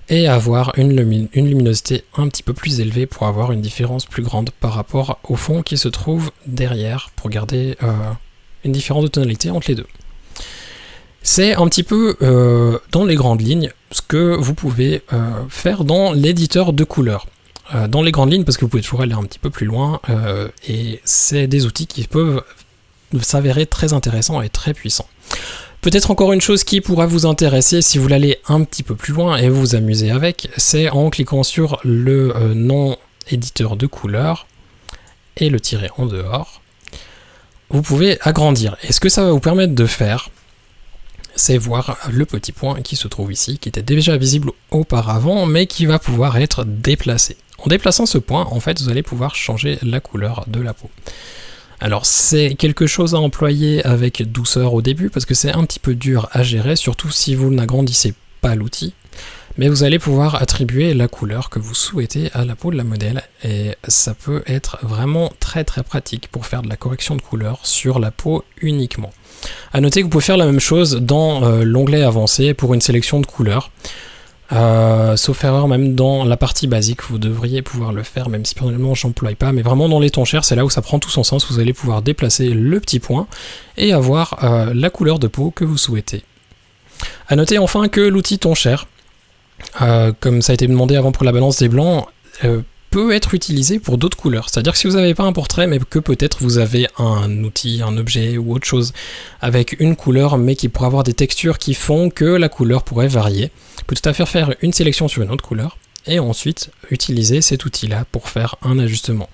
et avoir une luminosité un petit peu plus élevée pour avoir une différence plus grande par rapport au fond qui se trouve derrière pour garder une différence de tonalité entre les deux. C'est un petit peu dans les grandes lignes ce que vous pouvez faire dans l'éditeur de couleurs. Dans les grandes lignes, parce que vous pouvez toujours aller un petit peu plus loin, et c'est des outils qui peuvent s'avérer très intéressants et très puissants. Peut-être encore une chose qui pourra vous intéresser si vous voulez aller un petit peu plus loin et vous amuser avec, c'est en cliquant sur le nom éditeur de couleurs et le tirer en dehors, vous pouvez agrandir. Et ce que ça va vous permettre de faire, c'est voir le petit point qui se trouve ici, qui était déjà visible auparavant, mais qui va pouvoir être déplacé. En déplaçant ce point, en fait, vous allez pouvoir changer la couleur de la peau. Alors c'est quelque chose à employer avec douceur au début parce que c'est un petit peu dur à gérer, surtout si vous n'agrandissez pas l'outil. Mais vous allez pouvoir attribuer la couleur que vous souhaitez à la peau de la modèle et ça peut être vraiment très pratique pour faire de la correction de couleur sur la peau uniquement. A noter que vous pouvez faire la même chose dans l'onglet avancé pour une sélection de couleurs. Sauf erreur, même dans la partie basique, vous devriez pouvoir le faire, même si personnellement j'emploie pas, mais vraiment dans les tons chers, c'est là où ça prend tout son sens, vous allez pouvoir déplacer le petit point et avoir la couleur de peau que vous souhaitez. A noter enfin que l'outil ton cher, comme ça a été demandé avant pour la balance des blancs, peut être utilisé pour d'autres couleurs. C'est-à-dire que si vous n'avez pas un portrait, mais que peut-être vous avez un outil, un objet ou autre chose avec une couleur, mais qui pourrait avoir des textures qui font que la couleur pourrait varier, vous pouvez tout à fait faire une sélection sur une autre couleur et ensuite utiliser cet outil-là pour faire un ajustement.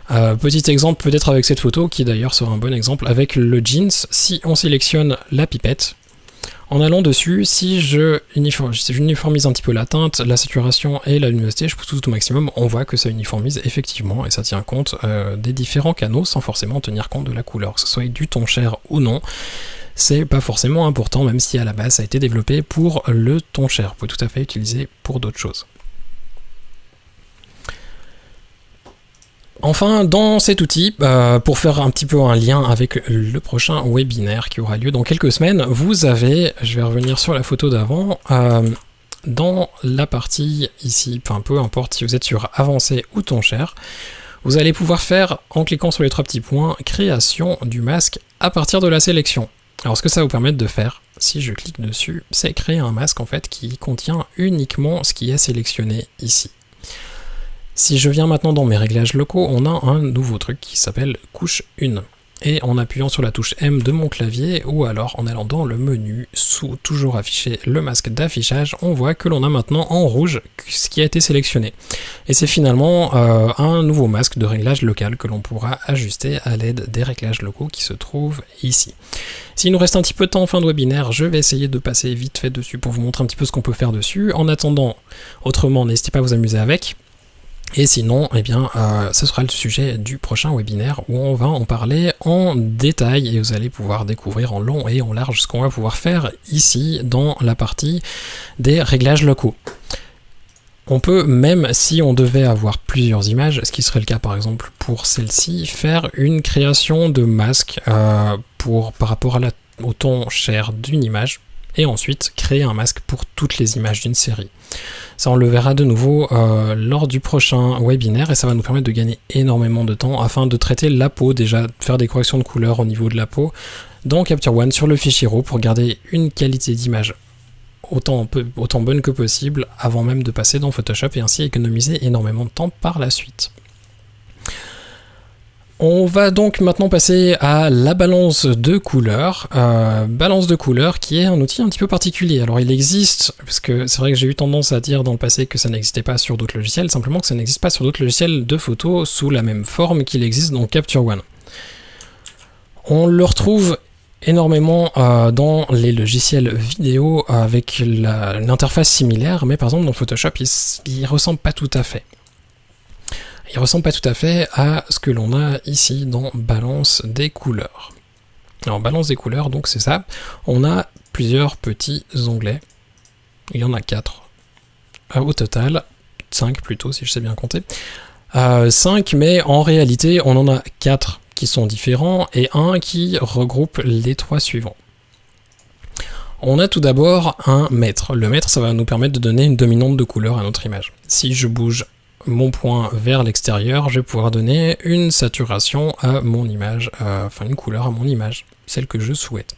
Petit exemple peut-être avec cette photo, qui d'ailleurs sera un bon exemple, avec le jeans, si on sélectionne la pipette, en allant dessus, si je uniformise un petit peu la teinte, la saturation et la luminosité, je pousse tout au maximum, on voit que ça uniformise effectivement et ça tient compte des différents canaux sans forcément tenir compte de la couleur, que ce soit du ton cher ou non. C'est pas forcément important, même si à la base ça a été développé pour le ton cher. Vous pouvez tout à fait utiliser pour d'autres choses. Enfin, dans cet outil, pour faire un petit peu un lien avec le prochain webinaire qui aura lieu dans quelques semaines, vous avez, je vais revenir sur la photo d'avant, dans la partie ici, enfin peu importe si vous êtes sur avancé ou ton cher, vous allez pouvoir faire, en cliquant sur les trois petits points, création du masque à partir de la sélection. Alors ce que ça va vous permettre de faire, si je clique dessus, c'est créer un masque en fait qui contient uniquement ce qui est sélectionné ici. Si je viens maintenant dans mes réglages locaux, on a un nouveau truc qui s'appelle couche 1. Et en appuyant sur la touche M de mon clavier, ou alors en allant dans le menu, sous toujours afficher le masque d'affichage, on voit que l'on a maintenant en rouge ce qui a été sélectionné. Et c'est finalement un nouveau masque de réglage local que l'on pourra ajuster à l'aide des réglages locaux qui se trouvent ici. S'il nous reste un petit peu de temps en fin de webinaire, je vais essayer de passer vite fait dessus pour vous montrer un petit peu ce qu'on peut faire dessus. En attendant, autrement, n'hésitez pas à vous amuser avec. Et sinon, eh bien, ce sera le sujet du prochain webinaire où on va en parler en détail et vous allez pouvoir découvrir en long et en large ce qu'on va pouvoir faire ici dans la partie des réglages locaux. On peut, même si on devait avoir plusieurs images, ce qui serait le cas par exemple pour celle-ci, faire une création de masque par rapport au ton cher d'une image et ensuite créer un masque pour toutes les images d'une série. Ça on le verra de nouveau lors du prochain webinaire et ça va nous permettre de gagner énormément de temps afin de traiter la peau, déjà faire des corrections de couleur au niveau de la peau dans Capture One sur le fichier RAW pour garder une qualité d'image autant bonne que possible avant même de passer dans Photoshop et ainsi économiser énormément de temps par la suite. On va donc maintenant passer à la balance de couleurs. Balance de couleurs qui est un outil un petit peu particulier. Alors il existe, parce que c'est vrai que j'ai eu tendance à dire dans le passé que ça n'existait pas sur d'autres logiciels, simplement que ça n'existe pas sur d'autres logiciels de photos sous la même forme qu'il existe dans Capture One. On le retrouve énormément dans les logiciels vidéo avec l'interface similaire, mais par exemple dans Photoshop il ressemble pas tout à fait. Il ressemble pas tout à fait à ce que l'on a ici dans Balance des couleurs. Alors Balance des couleurs, donc c'est ça. On a plusieurs petits onglets. Il y en a 4. Au total, 5 plutôt, si je sais bien compter. 5, mais en réalité, on en a 4 qui sont différents et un qui regroupe les 3 suivants. On a tout d'abord un mètre. Le mètre, ça va nous permettre de donner une dominante de couleur à notre image. Si je bouge mon point vers l'extérieur, je vais pouvoir donner une saturation à mon image, enfin une couleur à mon image, celle que je souhaite.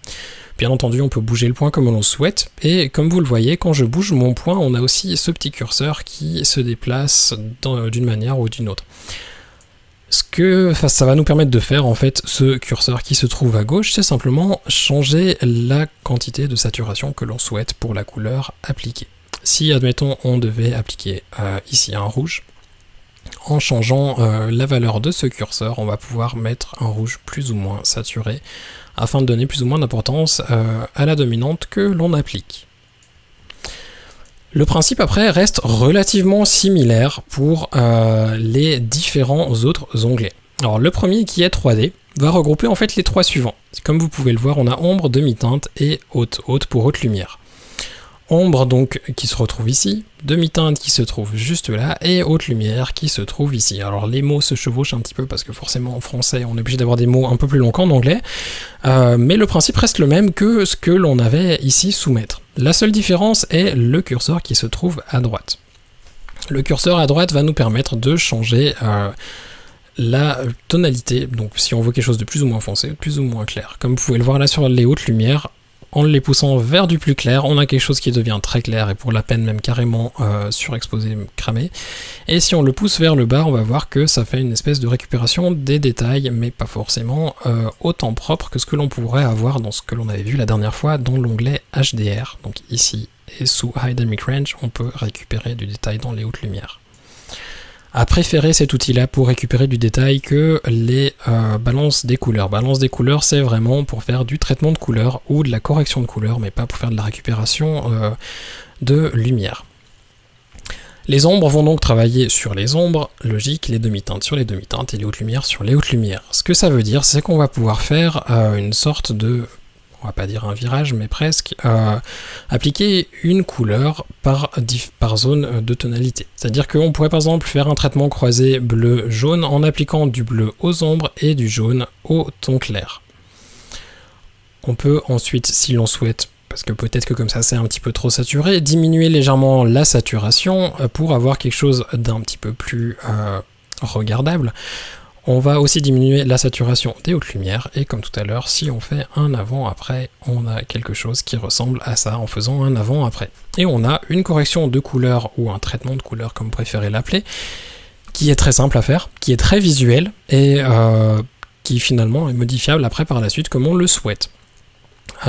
Bien entendu, on peut bouger le point comme on le souhaite, et comme vous le voyez, quand je bouge mon point, on a aussi ce petit curseur qui se déplace d'une manière ou d'une autre. Ça va nous permettre de faire, en fait, ce curseur qui se trouve à gauche, c'est simplement changer la quantité de saturation que l'on souhaite pour la couleur appliquée. Si, admettons, on devait appliquer ici un rouge, en changeant la valeur de ce curseur, on va pouvoir mettre un rouge plus ou moins saturé, afin de donner plus ou moins d'importance à la dominante que l'on applique. Le principe après reste relativement similaire pour les différents autres onglets. Alors le premier qui est 3D, va regrouper en fait les trois suivants. Comme vous pouvez le voir, on a ombre, demi-teinte et haute, haute pour haute lumière. Ombre donc qui se retrouve ici, demi-teinte qui se trouve juste là, et haute lumière qui se trouve ici. Alors les mots se chevauchent un petit peu parce que forcément en français on est obligé d'avoir des mots un peu plus longs qu'en anglais, mais le principe reste le même que ce que l'on avait ici soumettre. La seule différence est le curseur qui se trouve à droite. Le curseur à droite va nous permettre de changer la tonalité, donc si on veut quelque chose de plus ou moins foncé, de plus ou moins clair. Comme vous pouvez le voir là sur les hautes lumières, en les poussant vers du plus clair, on a quelque chose qui devient très clair et pour la peine même carrément surexposé, cramé. Et si on le pousse vers le bas, on va voir que ça fait une espèce de récupération des détails, mais pas forcément autant propre que ce que l'on pourrait avoir dans ce que l'on avait vu la dernière fois dans l'onglet HDR. Donc ici et sous High Dynamic Range, on peut récupérer du détail dans les hautes lumières. À préférer cet outil-là pour récupérer du détail que les balances des couleurs. Balance des couleurs, c'est vraiment pour faire du traitement de couleurs ou de la correction de couleurs, mais pas pour faire de la récupération de lumière. Les ombres vont donc travailler sur les ombres, logique, les demi-teintes sur les demi-teintes et les hautes lumières sur les hautes lumières. Ce que ça veut dire, c'est qu'on va pouvoir faire une sorte de... on va pas dire un virage, mais presque, appliquer une couleur par zone de tonalité. C'est-à-dire qu'on pourrait par exemple faire un traitement croisé bleu-jaune en appliquant du bleu aux ombres et du jaune au ton clair. On peut ensuite, si l'on souhaite, parce que peut-être que comme ça c'est un petit peu trop saturé, diminuer légèrement la saturation pour avoir quelque chose d'un petit peu plus regardable. On va aussi diminuer la saturation des hautes lumières, et comme tout à l'heure, si on fait un avant-après, on a quelque chose qui ressemble à ça en faisant un avant-après. Et on a une correction de couleur, ou un traitement de couleur comme vous préférez l'appeler, qui est très simple à faire, qui est très visuel, et qui finalement est modifiable après par la suite comme on le souhaite.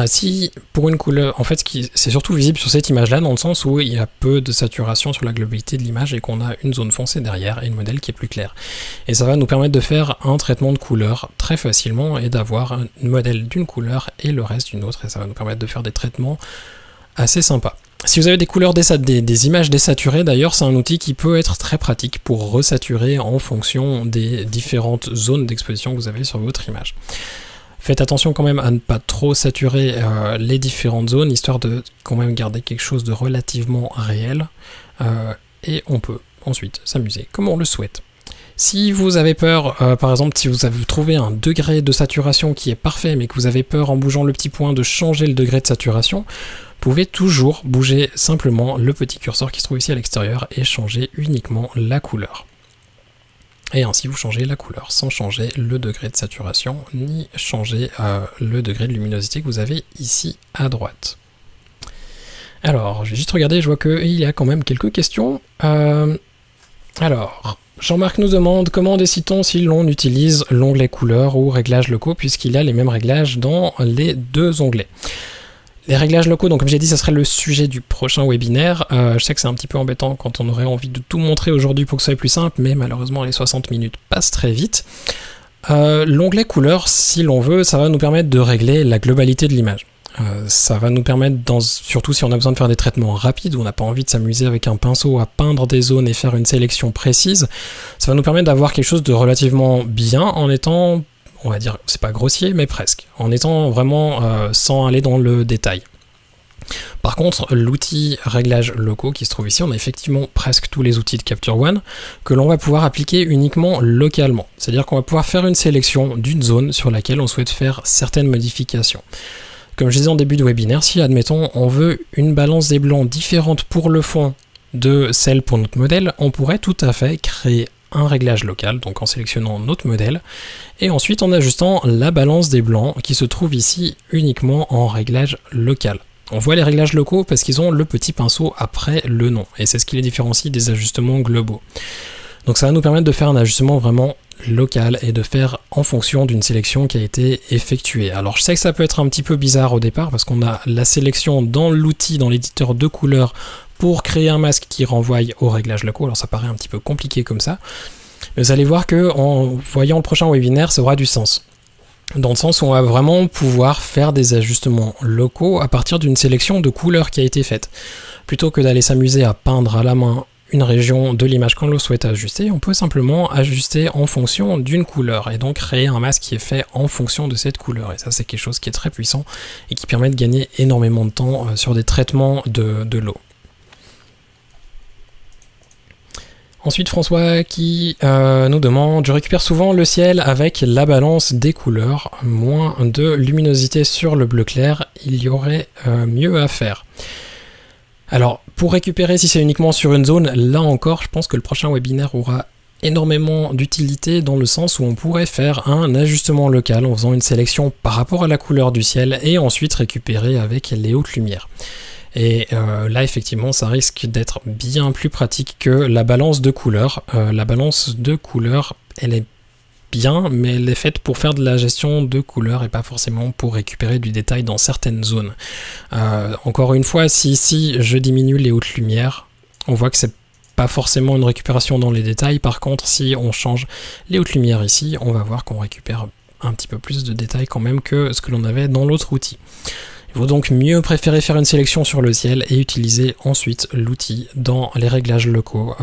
Si pour une couleur, en fait c'est surtout visible sur cette image là dans le sens où il y a peu de saturation sur la globalité de l'image et qu'on a une zone foncée derrière et une modèle qui est plus clair. Et ça va nous permettre de faire un traitement de couleur très facilement et d'avoir un modèle d'une couleur et le reste d'une autre, et ça va nous permettre de faire des traitements assez sympas. Si vous avez des couleurs des images désaturées d'ailleurs, c'est un outil qui peut être très pratique pour resaturer en fonction des différentes zones d'exposition que vous avez sur votre image. Faites attention quand même à ne pas trop saturer les différentes zones, histoire de quand même garder quelque chose de relativement réel. Et on peut ensuite s'amuser comme on le souhaite. Si vous avez peur, par exemple, si vous avez trouvé un degré de saturation qui est parfait, mais que vous avez peur en bougeant le petit point de changer le degré de saturation, vous pouvez toujours bouger simplement le petit curseur qui se trouve ici à l'extérieur et changer uniquement la couleur. Et ainsi vous changez la couleur sans changer le degré de saturation ni changer le degré de luminosité que vous avez ici à droite. Alors, je vais juste regarder, je vois qu'il y a quand même quelques questions. Alors, Jean-Marc nous demande comment décide-t-on si l'on utilise l'onglet couleurs ou réglages locaux puisqu'il a les mêmes réglages dans les deux onglets. Les réglages locaux, donc comme j'ai dit, ça serait le sujet du prochain webinaire. Je sais que c'est un petit peu embêtant quand on aurait envie de tout montrer aujourd'hui pour que ce soit plus simple, mais malheureusement les 60 minutes passent très vite. L'onglet couleurs, si l'on veut, ça va nous permettre de régler la globalité de l'image. Ça va nous permettre, surtout si on a besoin de faire des traitements rapides, où on n'a pas envie de s'amuser avec un pinceau à peindre des zones et faire une sélection précise, ça va nous permettre d'avoir quelque chose de relativement bien en étant, on va dire, c'est pas grossier, mais presque, en étant vraiment sans aller dans le détail. Par contre, l'outil réglages locaux qui se trouve ici, on a effectivement presque tous les outils de Capture One que l'on va pouvoir appliquer uniquement localement. C'est-à-dire qu'on va pouvoir faire une sélection d'une zone sur laquelle on souhaite faire certaines modifications. Comme je disais en début de webinaire, si admettons on veut une balance des blancs différente pour le fond de celle pour notre modèle, on pourrait tout à fait créer un réglage local, donc en sélectionnant notre modèle, et ensuite en ajustant la balance des blancs qui se trouve ici uniquement en réglage local. On voit les réglages locaux parce qu'ils ont le petit pinceau après le nom, et c'est ce qui les différencie des ajustements globaux. Donc ça va nous permettre de faire un ajustement vraiment local et de faire en fonction d'une sélection qui a été effectuée. Alors je sais que ça peut être un petit peu bizarre au départ parce qu'on a la sélection dans l'outil, dans l'éditeur de couleurs pour créer un masque qui renvoie aux réglages locaux, alors ça paraît un petit peu compliqué comme ça, mais vous allez voir que en voyant le prochain webinaire, ça aura du sens. Dans le sens où on va vraiment pouvoir faire des ajustements locaux à partir d'une sélection de couleurs qui a été faite. Plutôt que d'aller s'amuser à peindre à la main une région de l'image qu'on le souhaite ajuster, on peut simplement ajuster en fonction d'une couleur et donc créer un masque qui est fait en fonction de cette couleur. Et ça, c'est quelque chose qui est très puissant et qui permet de gagner énormément de temps sur des traitements de l'eau. Ensuite, François qui nous demande: je récupère souvent le ciel avec la balance des couleurs, moins de luminosité sur le bleu clair, il y aurait mieux à faire. Alors, pour récupérer, si c'est uniquement sur une zone, là encore, je pense que le prochain webinaire aura énormément d'utilité dans le sens où on pourrait faire un ajustement local en faisant une sélection par rapport à la couleur du ciel et ensuite récupérer avec les hautes lumières. Et là, effectivement, ça risque d'être bien plus pratique que la balance de couleurs. La balance de couleurs, elle est bien, mais elle est faite pour faire de la gestion de couleurs et pas forcément pour récupérer du détail dans certaines zones. Encore une fois, si ici je diminue les hautes lumières, on voit que c'est pas forcément une récupération dans les détails. Par contre, si on change les hautes lumières ici, on va voir qu'on récupère un petit peu plus de détails quand même que ce que l'on avait dans l'autre outil. Il vaut donc mieux préférer faire une sélection sur le ciel et utiliser ensuite l'outil dans les réglages locaux,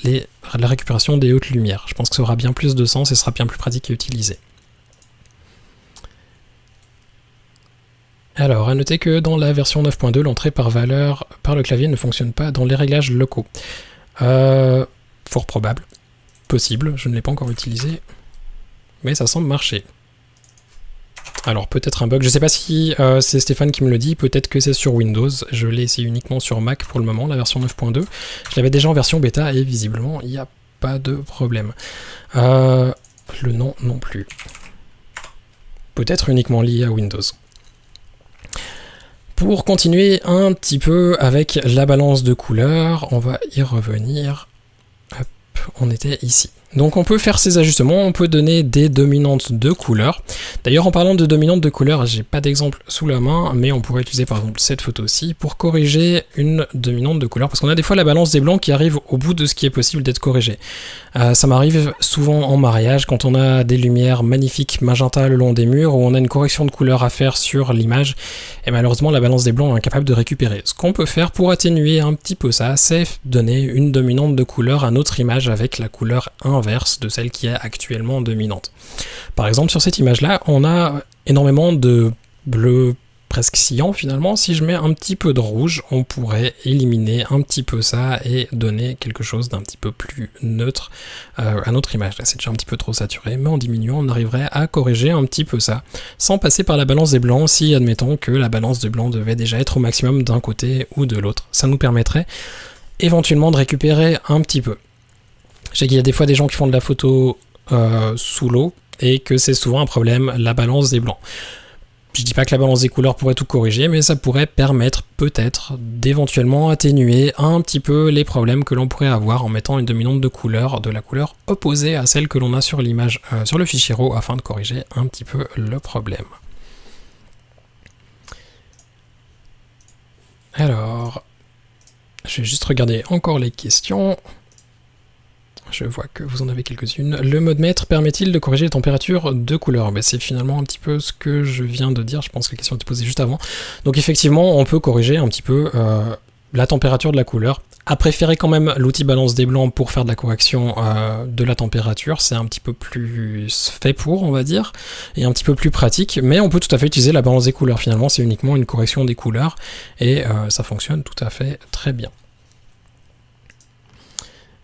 la récupération des hautes lumières. Je pense que ça aura bien plus de sens et sera bien plus pratique à utiliser. Alors, à noter que dans la version 9.2, l'entrée par valeur par le clavier ne fonctionne pas dans les réglages locaux. Fort probable, possible, je ne l'ai pas encore utilisé, mais ça semble marcher. Alors peut-être un bug, je ne sais pas si c'est Stéphane qui me le dit, peut-être que c'est sur Windows, je l'ai essayé uniquement sur Mac pour le moment, la version 9.2, je l'avais déjà en version bêta et visiblement il n'y a pas de problème. Le nom non plus. Peut-être uniquement lié à Windows. Pour continuer un petit peu avec la balance de couleurs, on va y revenir. Hop, on était ici. Donc on peut faire ces ajustements, on peut donner des dominantes de couleurs. D'ailleurs, en parlant de dominantes de couleurs, j'ai pas d'exemple sous la main, mais on pourrait utiliser par exemple cette photo-ci pour corriger une dominante de couleur, parce qu'on a des fois la balance des blancs qui arrive au bout de ce qui est possible d'être corrigé. Ça m'arrive souvent en mariage, quand on a des lumières magnifiques magenta le long des murs, où on a une correction de couleur à faire sur l'image, et malheureusement la balance des blancs est incapable de récupérer. Ce qu'on peut faire pour atténuer un petit peu ça, c'est donner une dominante de couleur à notre image avec la couleur inverse de celle qui est actuellement dominante. Par exemple, sur cette image-là, on a énormément de bleu presque sciant finalement. Si je mets un petit peu de rouge, on pourrait éliminer un petit peu ça et donner quelque chose d'un petit peu plus neutre à notre image. Là, c'est déjà un petit peu trop saturé, mais en diminuant, on arriverait à corriger un petit peu ça, sans passer par la balance des blancs, si admettons que la balance des blancs devait déjà être au maximum d'un côté ou de l'autre. Ça nous permettrait éventuellement de récupérer un petit peu. Je sais qu'il y a des fois des gens qui font de la photo sous l'eau et que c'est souvent un problème, la balance des blancs. Je dis pas que la balance des couleurs pourrait tout corriger, mais ça pourrait permettre peut-être d'éventuellement atténuer un petit peu les problèmes que l'on pourrait avoir en mettant une dominante de la couleur opposée à celle que l'on a sur l'image, sur le fichier RAW, afin de corriger un petit peu le problème. Alors, je vais juste regarder encore les questions. Je vois que vous en avez quelques-unes. Le mode maître permet-il de corriger les températures de couleur? C'est finalement un petit peu ce que je viens de dire, je pense que la question était posée juste avant. Donc effectivement, on peut corriger un petit peu la température de la couleur. À préférer quand même l'outil balance des blancs pour faire de la correction de la température, c'est un petit peu plus fait pour, on va dire, et un petit peu plus pratique, mais on peut tout à fait utiliser la balance des couleurs. Finalement, c'est uniquement une correction des couleurs, et ça fonctionne tout à fait très bien.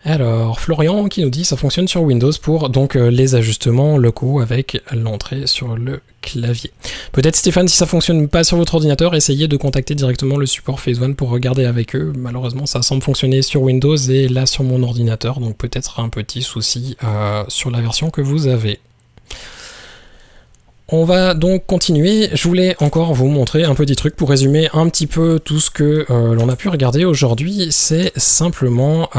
Alors, Florian qui nous dit ça fonctionne sur Windows pour donc les ajustements locaux avec l'entrée sur le clavier. Peut-être Stéphane, si ça fonctionne pas sur votre ordinateur, essayez de contacter directement le support Phase One pour regarder avec eux. Malheureusement, ça semble fonctionner sur Windows et là sur mon ordinateur, donc peut-être un petit souci sur la version que vous avez. On va donc continuer. Je voulais encore vous montrer un petit truc pour résumer un petit peu tout ce que l'on a pu regarder aujourd'hui. C'est simplement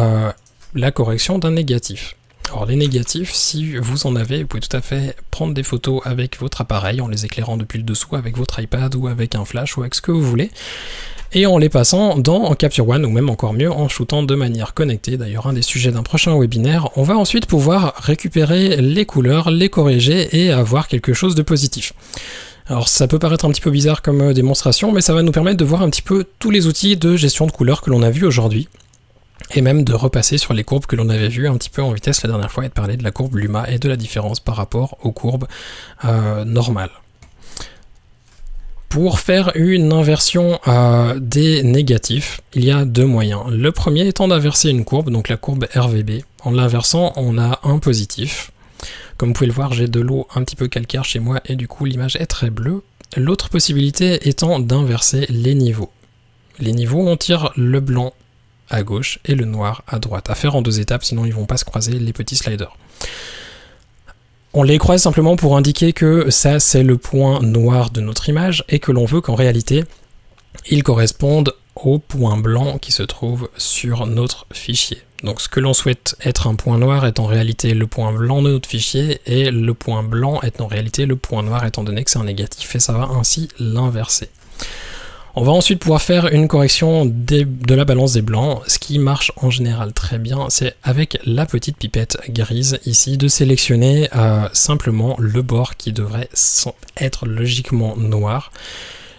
la correction d'un négatif. Alors les négatifs, si vous en avez, vous pouvez tout à fait prendre des photos avec votre appareil en les éclairant depuis le dessous avec votre iPad ou avec un flash ou avec ce que vous voulez, et en les passant dans Capture One ou même encore mieux en shootant de manière connectée. D'ailleurs un des sujets d'un prochain webinaire. On va ensuite pouvoir récupérer les couleurs, les corriger et avoir quelque chose de positif. Alors ça peut paraître un petit peu bizarre comme démonstration, mais ça va nous permettre de voir un petit peu tous les outils de gestion de couleurs que l'on a vus aujourd'hui. et même de repasser sur les courbes que l'on avait vues un petit peu en vitesse la dernière fois et de parler de la courbe Luma et de la différence par rapport aux courbes normales. Pour faire une inversion des négatifs, il y a deux moyens. Le premier étant d'inverser une courbe, donc la courbe RVB. En l'inversant, on a un positif. Comme vous pouvez le voir, j'ai de l'eau un petit peu calcaire chez moi et du coup l'image est très bleue. L'autre possibilité étant d'inverser les niveaux. Les niveaux, on tire le blanc à gauche et le noir à droite. À faire en deux étapes, sinon ils vont pas se croiser les petits sliders. On les croise simplement pour indiquer que ça c'est le point noir de notre image et que l'on veut qu'en réalité ils correspondent au point blanc qui se trouve sur notre fichier. Donc ce que l'on souhaite être un point noir est en réalité le point blanc de notre fichier et le point blanc est en réalité le point noir étant donné que c'est un négatif et ça va ainsi l'inverser. On va ensuite pouvoir faire une correction de la balance des blancs. Ce qui marche en général très bien, c'est avec la petite pipette grise ici, de sélectionner simplement le bord qui devrait être logiquement noir.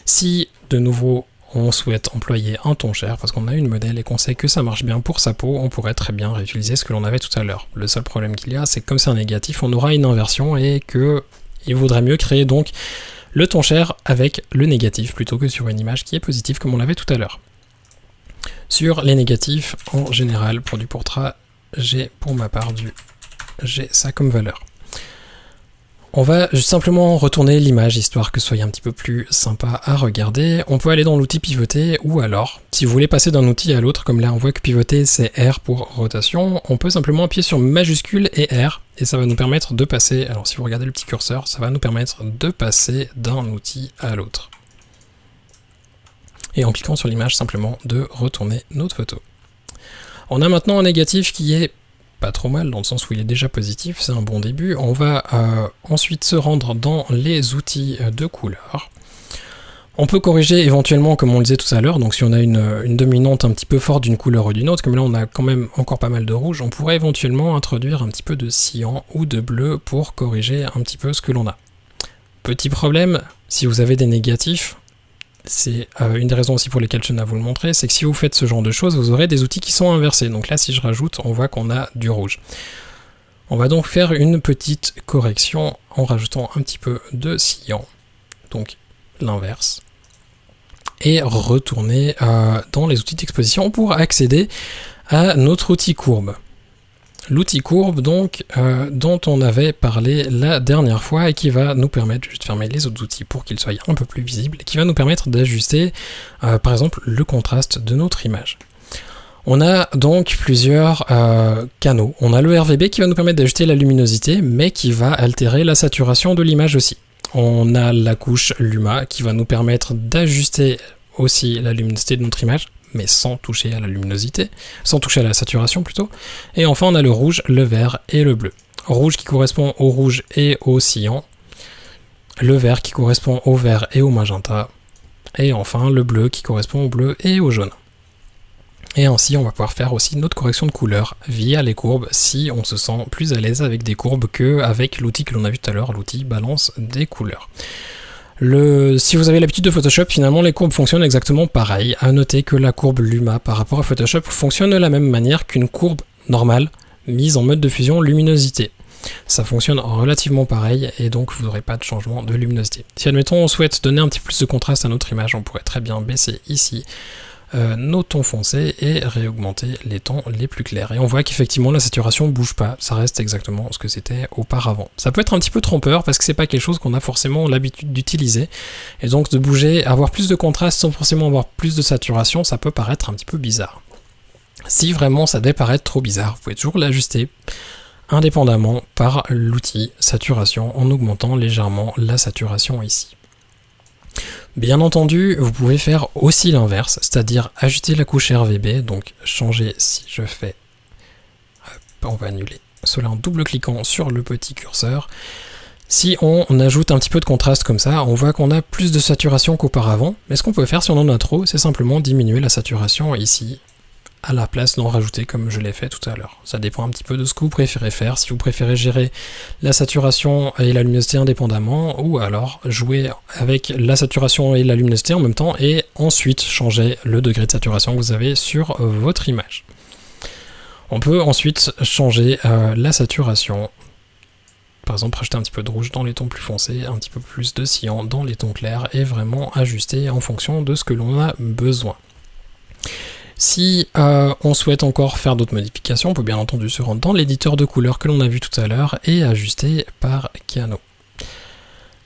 Si de nouveau on souhaite employer un ton cher, parce qu'on a une modèle et qu'on sait que ça marche bien pour sa peau, on pourrait très bien réutiliser ce que l'on avait tout à l'heure. Le seul problème qu'il y a, c'est que comme c'est un négatif, on aura une inversion et qu'il vaudrait mieux créer donc le ton cher avec le négatif plutôt que sur une image qui est positive comme on l'avait tout à l'heure. Sur les négatifs, en général, pour du portrait, j'ai pour ma part j'ai ça comme valeur. On va simplement retourner l'image histoire que ce soit un petit peu plus sympa à regarder. On peut aller dans l'outil pivoter ou alors, si vous voulez passer d'un outil à l'autre, comme là on voit que pivoter c'est R pour rotation, on peut simplement appuyer sur majuscule et R et ça va nous permettre de passer, alors si vous regardez le petit curseur, ça va nous permettre de passer d'un outil à l'autre. Et en cliquant sur l'image, simplement de retourner notre photo. On a maintenant un négatif qui est pas trop mal, dans le sens où il est déjà positif, c'est un bon début. On va ensuite se rendre dans les outils de couleur. On peut corriger éventuellement, comme on le disait tout à l'heure, donc si on a une dominante un petit peu forte d'une couleur ou d'une autre, comme là on a quand même encore pas mal de rouge, on pourrait éventuellement introduire un petit peu de cyan ou de bleu pour corriger un petit peu ce que l'on a. Petit problème, si vous avez des négatifs, c'est une des raisons aussi pour lesquelles je tenais à vous le montrer, c'est que si vous faites ce genre de choses, vous aurez des outils qui sont inversés. Donc là, si je rajoute, on voit qu'on a du rouge. On va donc faire une petite correction en rajoutant un petit peu de cyan, donc l'inverse, et retourner dans les outils d'exposition pour accéder à notre outil courbe. L'outil courbe donc dont on avait parlé la dernière fois et qui va nous permettre, juste fermer les autres outils pour qu'ils soient un peu plus visibles, qui va nous permettre d'ajuster par exemple le contraste de notre image. On a donc plusieurs canaux. On a le RVB qui va nous permettre d'ajuster la luminosité mais qui va altérer la saturation de l'image aussi. On a la couche Luma qui va nous permettre d'ajuster aussi la luminosité de notre image, mais sans toucher à la luminosité, sans toucher à la saturation plutôt. Et enfin on a le rouge, le vert et le bleu. Rouge qui correspond au rouge et au cyan, le vert qui correspond au vert et au magenta, et enfin le bleu qui correspond au bleu et au jaune. Et ainsi on va pouvoir faire aussi notre correction de couleur via les courbes si on se sent plus à l'aise avec des courbes qu'avec l'outil que l'on a vu tout à l'heure, l'outil balance des couleurs. Si vous avez l'habitude de Photoshop, finalement les courbes fonctionnent exactement pareil. À noter que la courbe Luma par rapport à Photoshop fonctionne de la même manière qu'une courbe normale mise en mode de fusion luminosité. Ça fonctionne relativement pareil et donc vous n'aurez pas de changement de luminosité. Si admettons on souhaite donner un petit peu plus de contraste à notre image, on pourrait très bien baisser ici nos tons foncés et réaugmenter les tons les plus clairs. Et on voit qu'effectivement la saturation ne bouge pas, ça reste exactement ce que c'était auparavant. Ça peut être un petit peu trompeur parce que c'est pas quelque chose qu'on a forcément l'habitude d'utiliser, et donc de bouger, avoir plus de contraste sans forcément avoir plus de saturation, ça peut paraître un petit peu bizarre. Si vraiment ça devait paraître trop bizarre, vous pouvez toujours l'ajuster indépendamment par l'outil saturation en augmentant légèrement la saturation ici. Bien entendu, vous pouvez faire aussi l'inverse, c'est-à-dire ajuster la couche RVB, donc changer, si je fais, on va annuler cela en double-cliquant sur le petit curseur. Si on ajoute un petit peu de contraste comme ça, on voit qu'on a plus de saturation qu'auparavant, mais ce qu'on peut faire si on en a trop, c'est simplement diminuer la saturation ici, à la place d'en rajouter comme je l'ai fait tout à l'heure. Ça dépend un petit peu de ce que vous préférez faire, si vous préférez gérer la saturation et la luminosité indépendamment, ou alors jouer avec la saturation et la luminosité en même temps, et ensuite changer le degré de saturation que vous avez sur votre image. On peut ensuite changer la saturation. Par exemple, rajouter un petit peu de rouge dans les tons plus foncés, un petit peu plus de cyan dans les tons clairs, et vraiment ajuster en fonction de ce que l'on a besoin. Si on souhaite encore faire d'autres modifications, on peut bien entendu se rendre dans l'éditeur de couleurs que l'on a vu tout à l'heure et ajuster par canaux.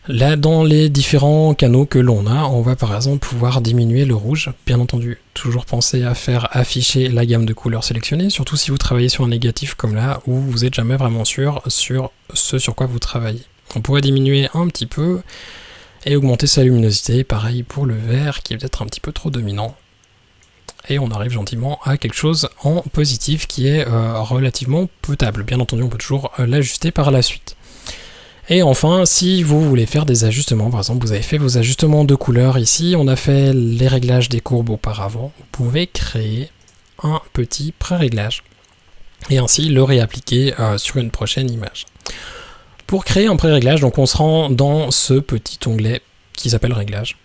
Là, dans les différents canaux que l'on a, on va par exemple pouvoir diminuer le rouge. Bien entendu, toujours penser à faire afficher la gamme de couleurs sélectionnées, surtout si vous travaillez sur un négatif comme là, où vous n'êtes jamais vraiment sûr sur ce sur quoi vous travaillez. On pourrait diminuer un petit peu et augmenter sa luminosité, pareil pour le vert qui est peut-être un petit peu trop dominant. Et on arrive gentiment à quelque chose en positif qui est relativement potable. Bien entendu, on peut toujours l'ajuster par la suite. Et enfin, si vous voulez faire des ajustements, par exemple vous avez fait vos ajustements de couleurs ici, on a fait les réglages des courbes auparavant, vous pouvez créer un petit pré-réglage et ainsi le réappliquer sur une prochaine image. Pour créer un pré-réglage, donc on se rend dans ce petit onglet qui s'appelle Réglages.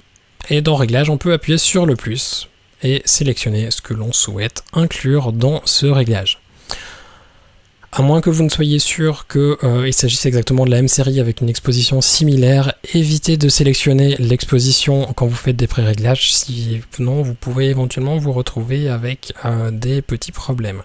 Et dans Réglages, on peut appuyer sur le plus et sélectionner ce que l'on souhaite inclure dans ce réglage. À moins que vous ne soyez sûr qu'il s'agisse exactement de la même série avec une exposition similaire, évitez de sélectionner l'exposition quand vous faites des pré-réglages, sinon vous pouvez éventuellement vous retrouver avec des petits problèmes.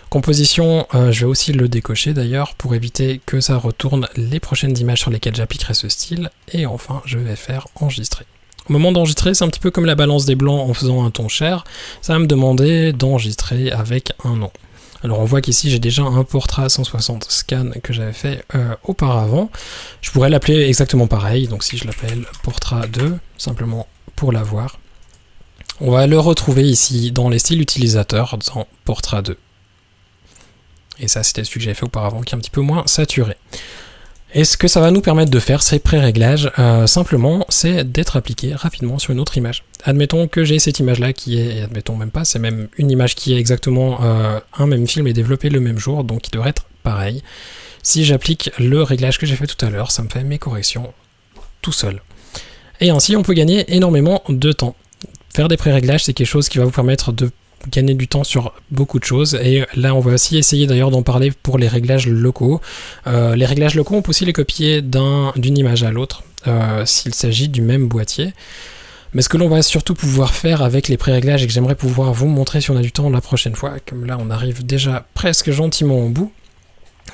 Composition, je vais aussi le décocher d'ailleurs pour éviter que ça retourne les prochaines images sur lesquelles j'appliquerai ce style. Et enfin, je vais faire enregistrer. Au moment d'enregistrer, c'est un petit peu comme la balance des blancs en faisant un ton cher, ça va me demander d'enregistrer avec un nom. Alors on voit qu'ici j'ai déjà un Portra 160 scan que j'avais fait auparavant. Je pourrais l'appeler exactement pareil, donc si je l'appelle Portra 2, simplement pour l'avoir. On va le retrouver ici dans les styles utilisateurs dans Portra 2. Et ça c'était celui que j'avais fait auparavant qui est un petit peu moins saturé. Et ce que ça va nous permettre de faire, ces pré-réglages, simplement, c'est d'être appliqué rapidement sur une autre image. Admettons que j'ai cette image-là qui est, et admettons même pas, c'est même une image qui est exactement un même film et développé le même jour, donc il devrait être pareil. Si j'applique le réglage que j'ai fait tout à l'heure, ça me fait mes corrections tout seul. Et ainsi, on peut gagner énormément de temps. Faire des pré-réglages, c'est quelque chose qui va vous permettre de gagner du temps sur beaucoup de choses, et là on va aussi essayer d'ailleurs d'en parler pour les réglages locaux. Les réglages locaux, on peut aussi les copier d'une image à l'autre s'il s'agit du même boîtier, mais ce que l'on va surtout pouvoir faire avec les pré-réglages et que j'aimerais pouvoir vous montrer si on a du temps la prochaine fois, comme là on arrive déjà presque gentiment au bout,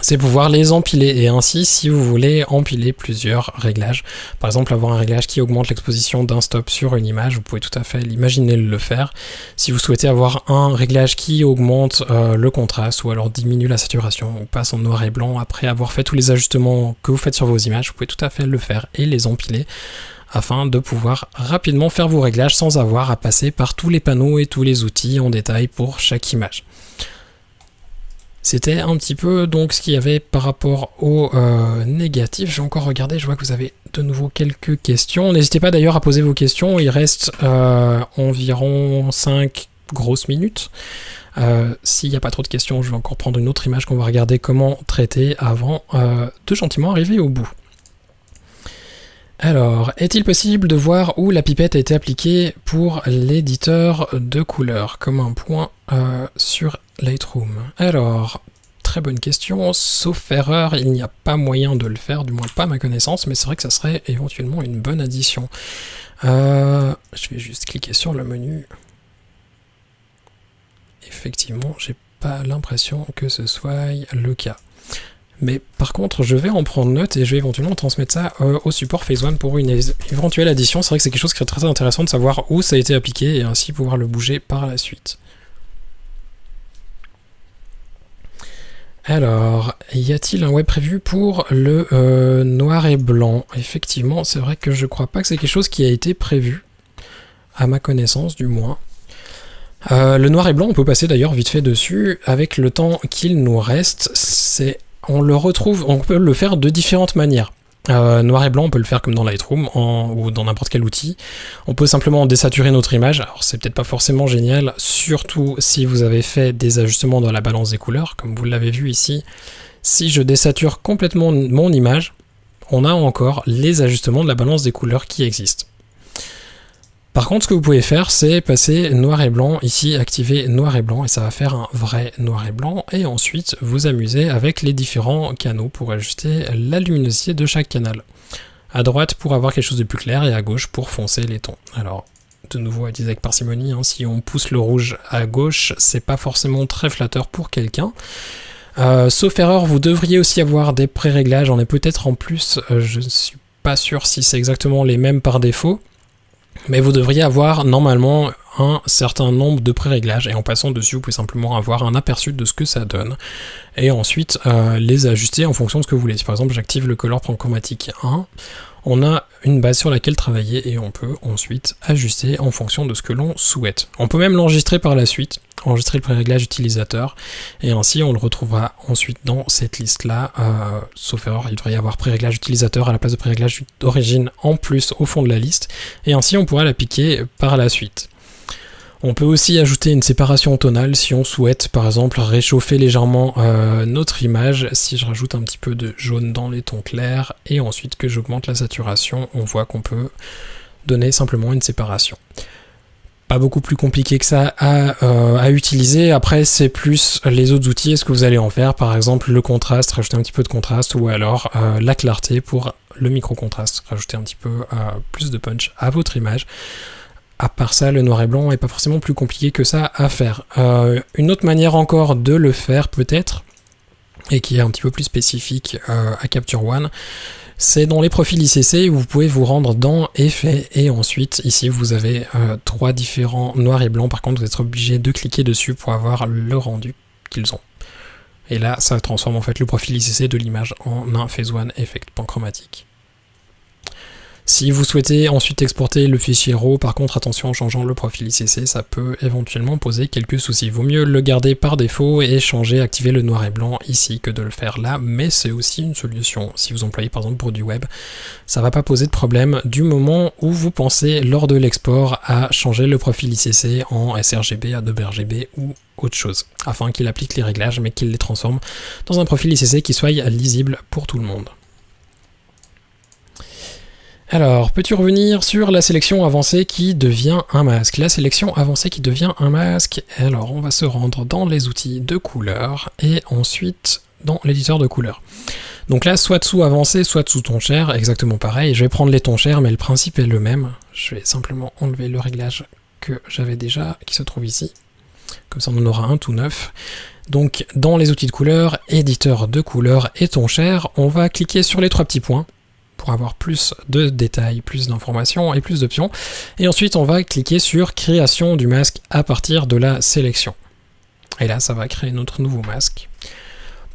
c'est pouvoir les empiler, et ainsi si vous voulez empiler plusieurs réglages, par exemple avoir un réglage qui augmente l'exposition d'un stop sur une image, vous pouvez tout à fait l'imaginer le faire. Si vous souhaitez avoir un réglage qui augmente le contraste ou alors diminue la saturation ou passe en noir et blanc après avoir fait tous les ajustements que vous faites sur vos images, vous pouvez tout à fait le faire et les empiler afin de pouvoir rapidement faire vos réglages sans avoir à passer par tous les panneaux et tous les outils en détail pour chaque image. C'était un petit peu donc ce qu'il y avait par rapport au négatif. Je vais encore regarder, je vois que vous avez de nouveau quelques questions. N'hésitez pas d'ailleurs à poser vos questions, il reste environ 5 grosses minutes. S'il n'y a pas trop de questions, je vais encore prendre une autre image qu'on va regarder comment traiter avant de gentiment arriver au bout. Alors, est-il possible de voir où la pipette a été appliquée pour l'éditeur de couleurs, comme un point sur Lightroom? Alors, très bonne question, sauf erreur, il n'y a pas moyen de le faire, du moins pas à ma connaissance, mais c'est vrai que ça serait éventuellement une bonne addition. Je vais juste cliquer sur le menu. Effectivement, j'ai pas l'impression que ce soit le cas. Mais par contre, je vais en prendre note et je vais éventuellement transmettre ça au support Phase One pour une éventuelle addition. C'est vrai que c'est quelque chose qui est très intéressant de savoir où ça a été appliqué et ainsi pouvoir le bouger par la suite. Alors, y a-t-il un web prévu pour le noir et blanc? Effectivement, c'est vrai que je crois pas que c'est quelque chose qui a été prévu, à ma connaissance du moins. Le noir et blanc, on peut passer d'ailleurs vite fait dessus. Avec le temps qu'il nous reste, on le retrouve, on peut le faire de différentes manières. Noir et blanc, on peut le faire comme dans Lightroom ou dans n'importe quel outil. On peut simplement désaturer notre image. Alors c'est peut-être pas forcément génial, surtout si vous avez fait des ajustements dans la balance des couleurs, comme vous l'avez vu ici. Si je désature complètement mon image, on a encore les ajustements de la balance des couleurs qui existent. Par contre, ce que vous pouvez faire, c'est passer noir et blanc, ici activer noir et blanc, et ça va faire un vrai noir et blanc, et ensuite vous amuser avec les différents canaux pour ajuster la luminosité de chaque canal. À droite pour avoir quelque chose de plus clair, et à gauche pour foncer les tons. Alors, de nouveau à utiliser avec parcimonie, hein, si on pousse le rouge à gauche, c'est pas forcément très flatteur pour quelqu'un. Sauf erreur, vous devriez aussi avoir des pré-réglages, j'en ai peut-être en plus, je ne suis pas sûr si c'est exactement les mêmes par défaut. Mais vous devriez avoir normalement un certain nombre de pré-réglages, et en passant dessus, vous pouvez simplement avoir un aperçu de ce que ça donne, et ensuite les ajuster en fonction de ce que vous voulez. Si par exemple j'active le color chromatique 1, on a une base sur laquelle travailler, et on peut ensuite ajuster en fonction de ce que l'on souhaite. On peut même l'enregistrer par la suite, enregistrer le pré-réglage utilisateur, et ainsi on le retrouvera ensuite dans cette liste-là, sauf erreur, il devrait y avoir pré-réglage utilisateur à la place de pré-réglage d'origine en plus au fond de la liste, et ainsi on pourra l'appliquer par la suite. On peut aussi ajouter une séparation tonale si on souhaite par exemple réchauffer légèrement notre image. Si je rajoute un petit peu de jaune dans les tons clairs et ensuite que j'augmente la saturation, on voit qu'on peut donner simplement une séparation. Pas beaucoup plus compliqué que ça à utiliser. Après c'est plus les autres outils, est-ce que vous allez en faire, par exemple le contraste, rajouter un petit peu de contraste, ou alors la clarté pour le micro-contraste, rajouter un petit peu plus de punch à votre image. À part ça, le noir et blanc n'est pas forcément plus compliqué que ça à faire. Une autre manière encore de le faire peut-être, et qui est un petit peu plus spécifique à Capture One, c'est dans les profils ICC où vous pouvez vous rendre dans Effets, et ensuite ici vous avez 3 différents noirs et blancs. Par contre vous êtes obligé de cliquer dessus pour avoir le rendu qu'ils ont. Et là ça transforme en fait le profil ICC de l'image en un Phase One Effect panchromatique. Si vous souhaitez ensuite exporter le fichier RAW, par contre attention, en changeant le profil ICC, ça peut éventuellement poser quelques soucis. Vaut mieux le garder par défaut et changer, activer le noir et blanc ici que de le faire là, mais c'est aussi une solution. Si vous employez par exemple pour du web, ça va pas poser de problème du moment où vous pensez lors de l'export à changer le profil ICC en sRGB, Adobe RGB ou autre chose, afin qu'il applique les réglages mais qu'il les transforme dans un profil ICC qui soit lisible pour tout le monde. Alors, peux-tu revenir sur la sélection avancée qui devient un masque? La sélection avancée qui devient un masque, alors on va se rendre dans les outils de couleurs et ensuite dans l'éditeur de couleurs. Donc là, soit sous avancé, soit sous ton cher, exactement pareil. Je vais prendre les tons chers, mais le principe est le même. Je vais simplement enlever le réglage que j'avais déjà, qui se trouve ici. Comme ça, on en aura un tout neuf. Donc, dans les outils de couleurs, éditeur de couleurs et ton cher, on va cliquer sur les 3 petits points pour avoir plus de détails, plus d'informations et plus d'options. Et ensuite, on va cliquer sur création du masque à partir de la sélection. Et là, ça va créer notre nouveau masque.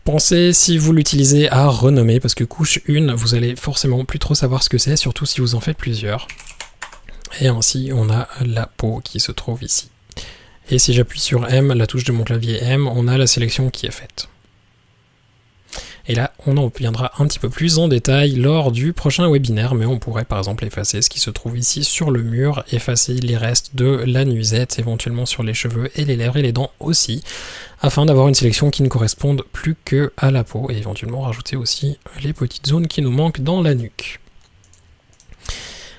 Pensez, si vous l'utilisez, à renommer, parce que couche 1, vous allez forcément plus trop savoir ce que c'est, surtout si vous en faites plusieurs. Et ainsi, on a la peau qui se trouve ici. Et si j'appuie sur M, la touche de mon clavier M, on a la sélection qui est faite. Et là, on en reviendra un petit peu plus en détail lors du prochain webinaire, mais on pourrait par exemple effacer ce qui se trouve ici sur le mur, effacer les restes de la nuisette, éventuellement sur les cheveux et les lèvres et les dents aussi, afin d'avoir une sélection qui ne corresponde plus que à la peau, et éventuellement rajouter aussi les petites zones qui nous manquent dans la nuque.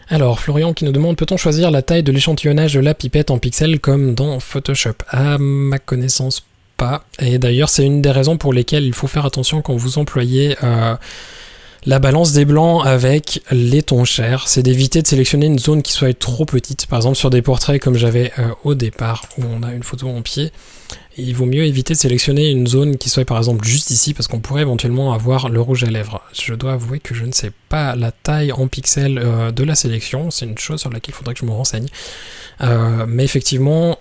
Alors, Florian qui nous demande, peut-on choisir la taille de l'échantillonnage de la pipette en pixels comme dans Photoshop? À ma connaissance, pas. Et d'ailleurs, c'est une des raisons pour lesquelles il faut faire attention quand vous employez la balance des blancs avec les tons chers. C'est d'éviter de sélectionner une zone qui soit trop petite. Par exemple, sur des portraits comme j'avais au départ, où on a une photo en pied, il vaut mieux éviter de sélectionner une zone qui soit par exemple juste ici, parce qu'on pourrait éventuellement avoir le rouge à lèvres. Je dois avouer que je ne sais pas la taille en pixels de la sélection, c'est une chose sur laquelle il faudrait que je me renseigne. Mais effectivement,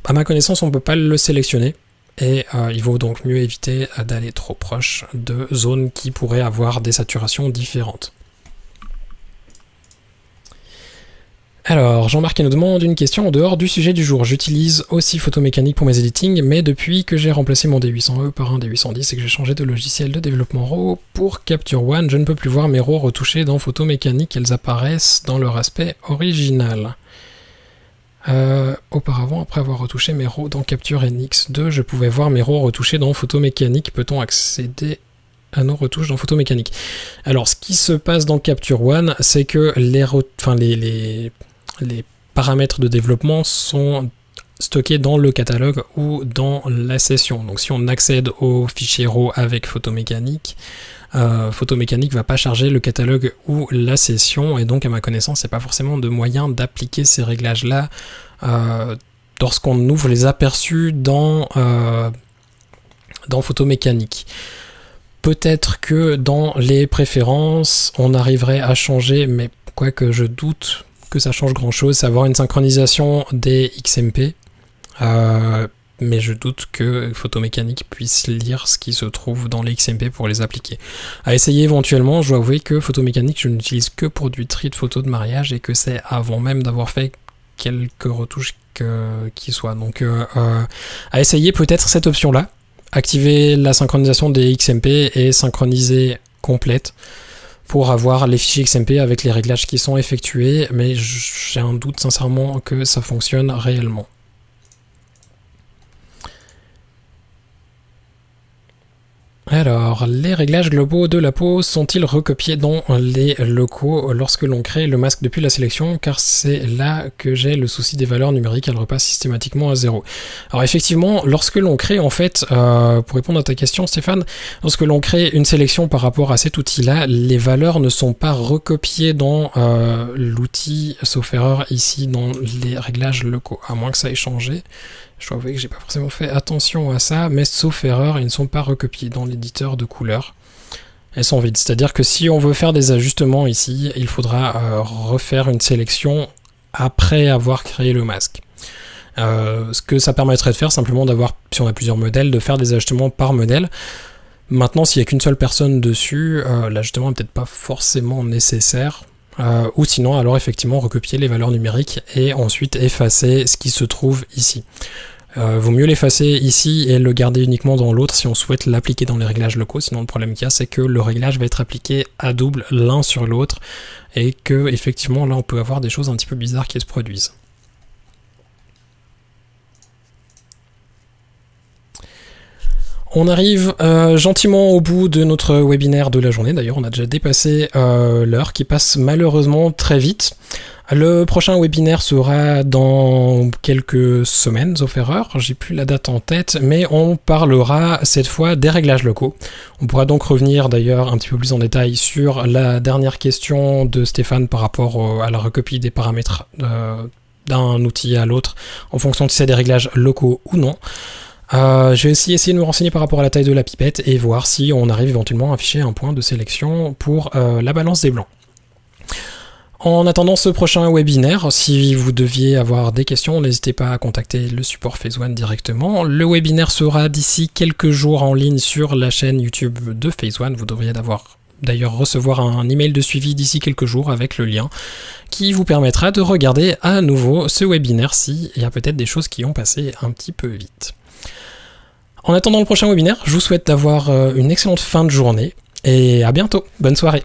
à ma connaissance, on ne peut pas le sélectionner. Et il vaut donc mieux éviter d'aller trop proche de zones qui pourraient avoir des saturations différentes. Alors, Jean-Marc nous demande une question en dehors du sujet du jour. J'utilise aussi Photomécanique pour mes editing, mais depuis que j'ai remplacé mon D800E par un D810 et que j'ai changé de logiciel de développement RAW pour Capture One, je ne peux plus voir mes RAW retouchés dans Photomécanique, elles apparaissent dans leur aspect original. Auparavant, après avoir retouché mes RAW dans Capture NX2, je pouvais voir mes RAW retouchés dans Photomécanique. Peut-on accéder à nos retouches dans Photomécanique? Alors, ce qui se passe dans Capture One, c'est que les paramètres de développement sont stockés dans le catalogue ou dans la session. Donc si on accède au fichier RAW avec Photomécanique, Photomécanique va pas charger le catalogue ou la session, et donc à ma connaissance, il n'y a pas forcément de moyen d'appliquer ces réglages-là lorsqu'on ouvre les aperçus dans Photomécanique. Peut-être que dans les préférences, on arriverait à changer, mais quoique je doute que ça change grand-chose, c'est avoir une synchronisation des XMP. Mais je doute que Photomécanique puisse lire ce qui se trouve dans les XMP pour les appliquer. À essayer éventuellement, je dois avouer que Photomécanique, je n'utilise que pour du tri de photos de mariage et que c'est avant même d'avoir fait quelques retouches qui soient. Donc à essayer peut-être cette option-là, activer la synchronisation des XMP et synchroniser complète pour avoir les fichiers XMP avec les réglages qui sont effectués, mais j'ai un doute sincèrement que ça fonctionne réellement. Alors, les réglages globaux de la peau sont-ils recopiés dans les locaux lorsque l'on crée le masque depuis la sélection? Car c'est là que j'ai le souci des valeurs numériques, elles repassent systématiquement à 0. Alors effectivement, lorsque l'on crée, en fait, pour répondre à ta question Stéphane, lorsque l'on crée une sélection par rapport à cet outil-là, les valeurs ne sont pas recopiées dans l'outil, sauf erreur, ici dans les réglages locaux, à moins que ça ait changé. Je dois avouer que j'ai pas forcément fait attention à ça, mais sauf erreur, ils ne sont pas recopiés dans l'éditeur de couleurs. Elles sont vides, c'est-à-dire que si on veut faire des ajustements ici, il faudra refaire une sélection après avoir créé le masque. Ce que ça permettrait de faire, simplement d'avoir, si on a plusieurs modèles, de faire des ajustements par modèle. Maintenant, s'il n'y a qu'une seule personne dessus, l'ajustement n'est peut-être pas forcément nécessaire. Ou sinon, alors effectivement, recopier les valeurs numériques et ensuite effacer ce qui se trouve ici. Vaut mieux l'effacer ici et le garder uniquement dans l'autre si on souhaite l'appliquer dans les réglages locaux. Sinon, le problème qu'il y a, c'est que le réglage va être appliqué à double l'un sur l'autre et que effectivement là, on peut avoir des choses un petit peu bizarres qui se produisent. On arrive gentiment au bout de notre webinaire de la journée. D'ailleurs, on a déjà dépassé l'heure qui passe malheureusement très vite. Le prochain webinaire sera dans quelques semaines, sauf erreur. J'ai plus la date en tête, mais on parlera cette fois des réglages locaux. On pourra donc revenir d'ailleurs un petit peu plus en détail sur la dernière question de Stéphane par rapport à la recopie des paramètres d'un outil à l'autre en fonction de si c'est des réglages locaux ou non. Je vais aussi essayer de me renseigner par rapport à la taille de la pipette et voir si on arrive éventuellement à afficher un point de sélection pour la balance des blancs. En attendant ce prochain webinaire, si vous deviez avoir des questions, n'hésitez pas à contacter le support Phase One directement. Le webinaire sera d'ici quelques jours en ligne sur la chaîne YouTube de Phase One. Vous devriez d'ailleurs recevoir un email de suivi d'ici quelques jours avec le lien qui vous permettra de regarder à nouveau ce webinaire s'il y a peut-être des choses qui ont passé un petit peu vite. En attendant le prochain webinaire, je vous souhaite d'avoir une excellente fin de journée et à bientôt. Bonne soirée.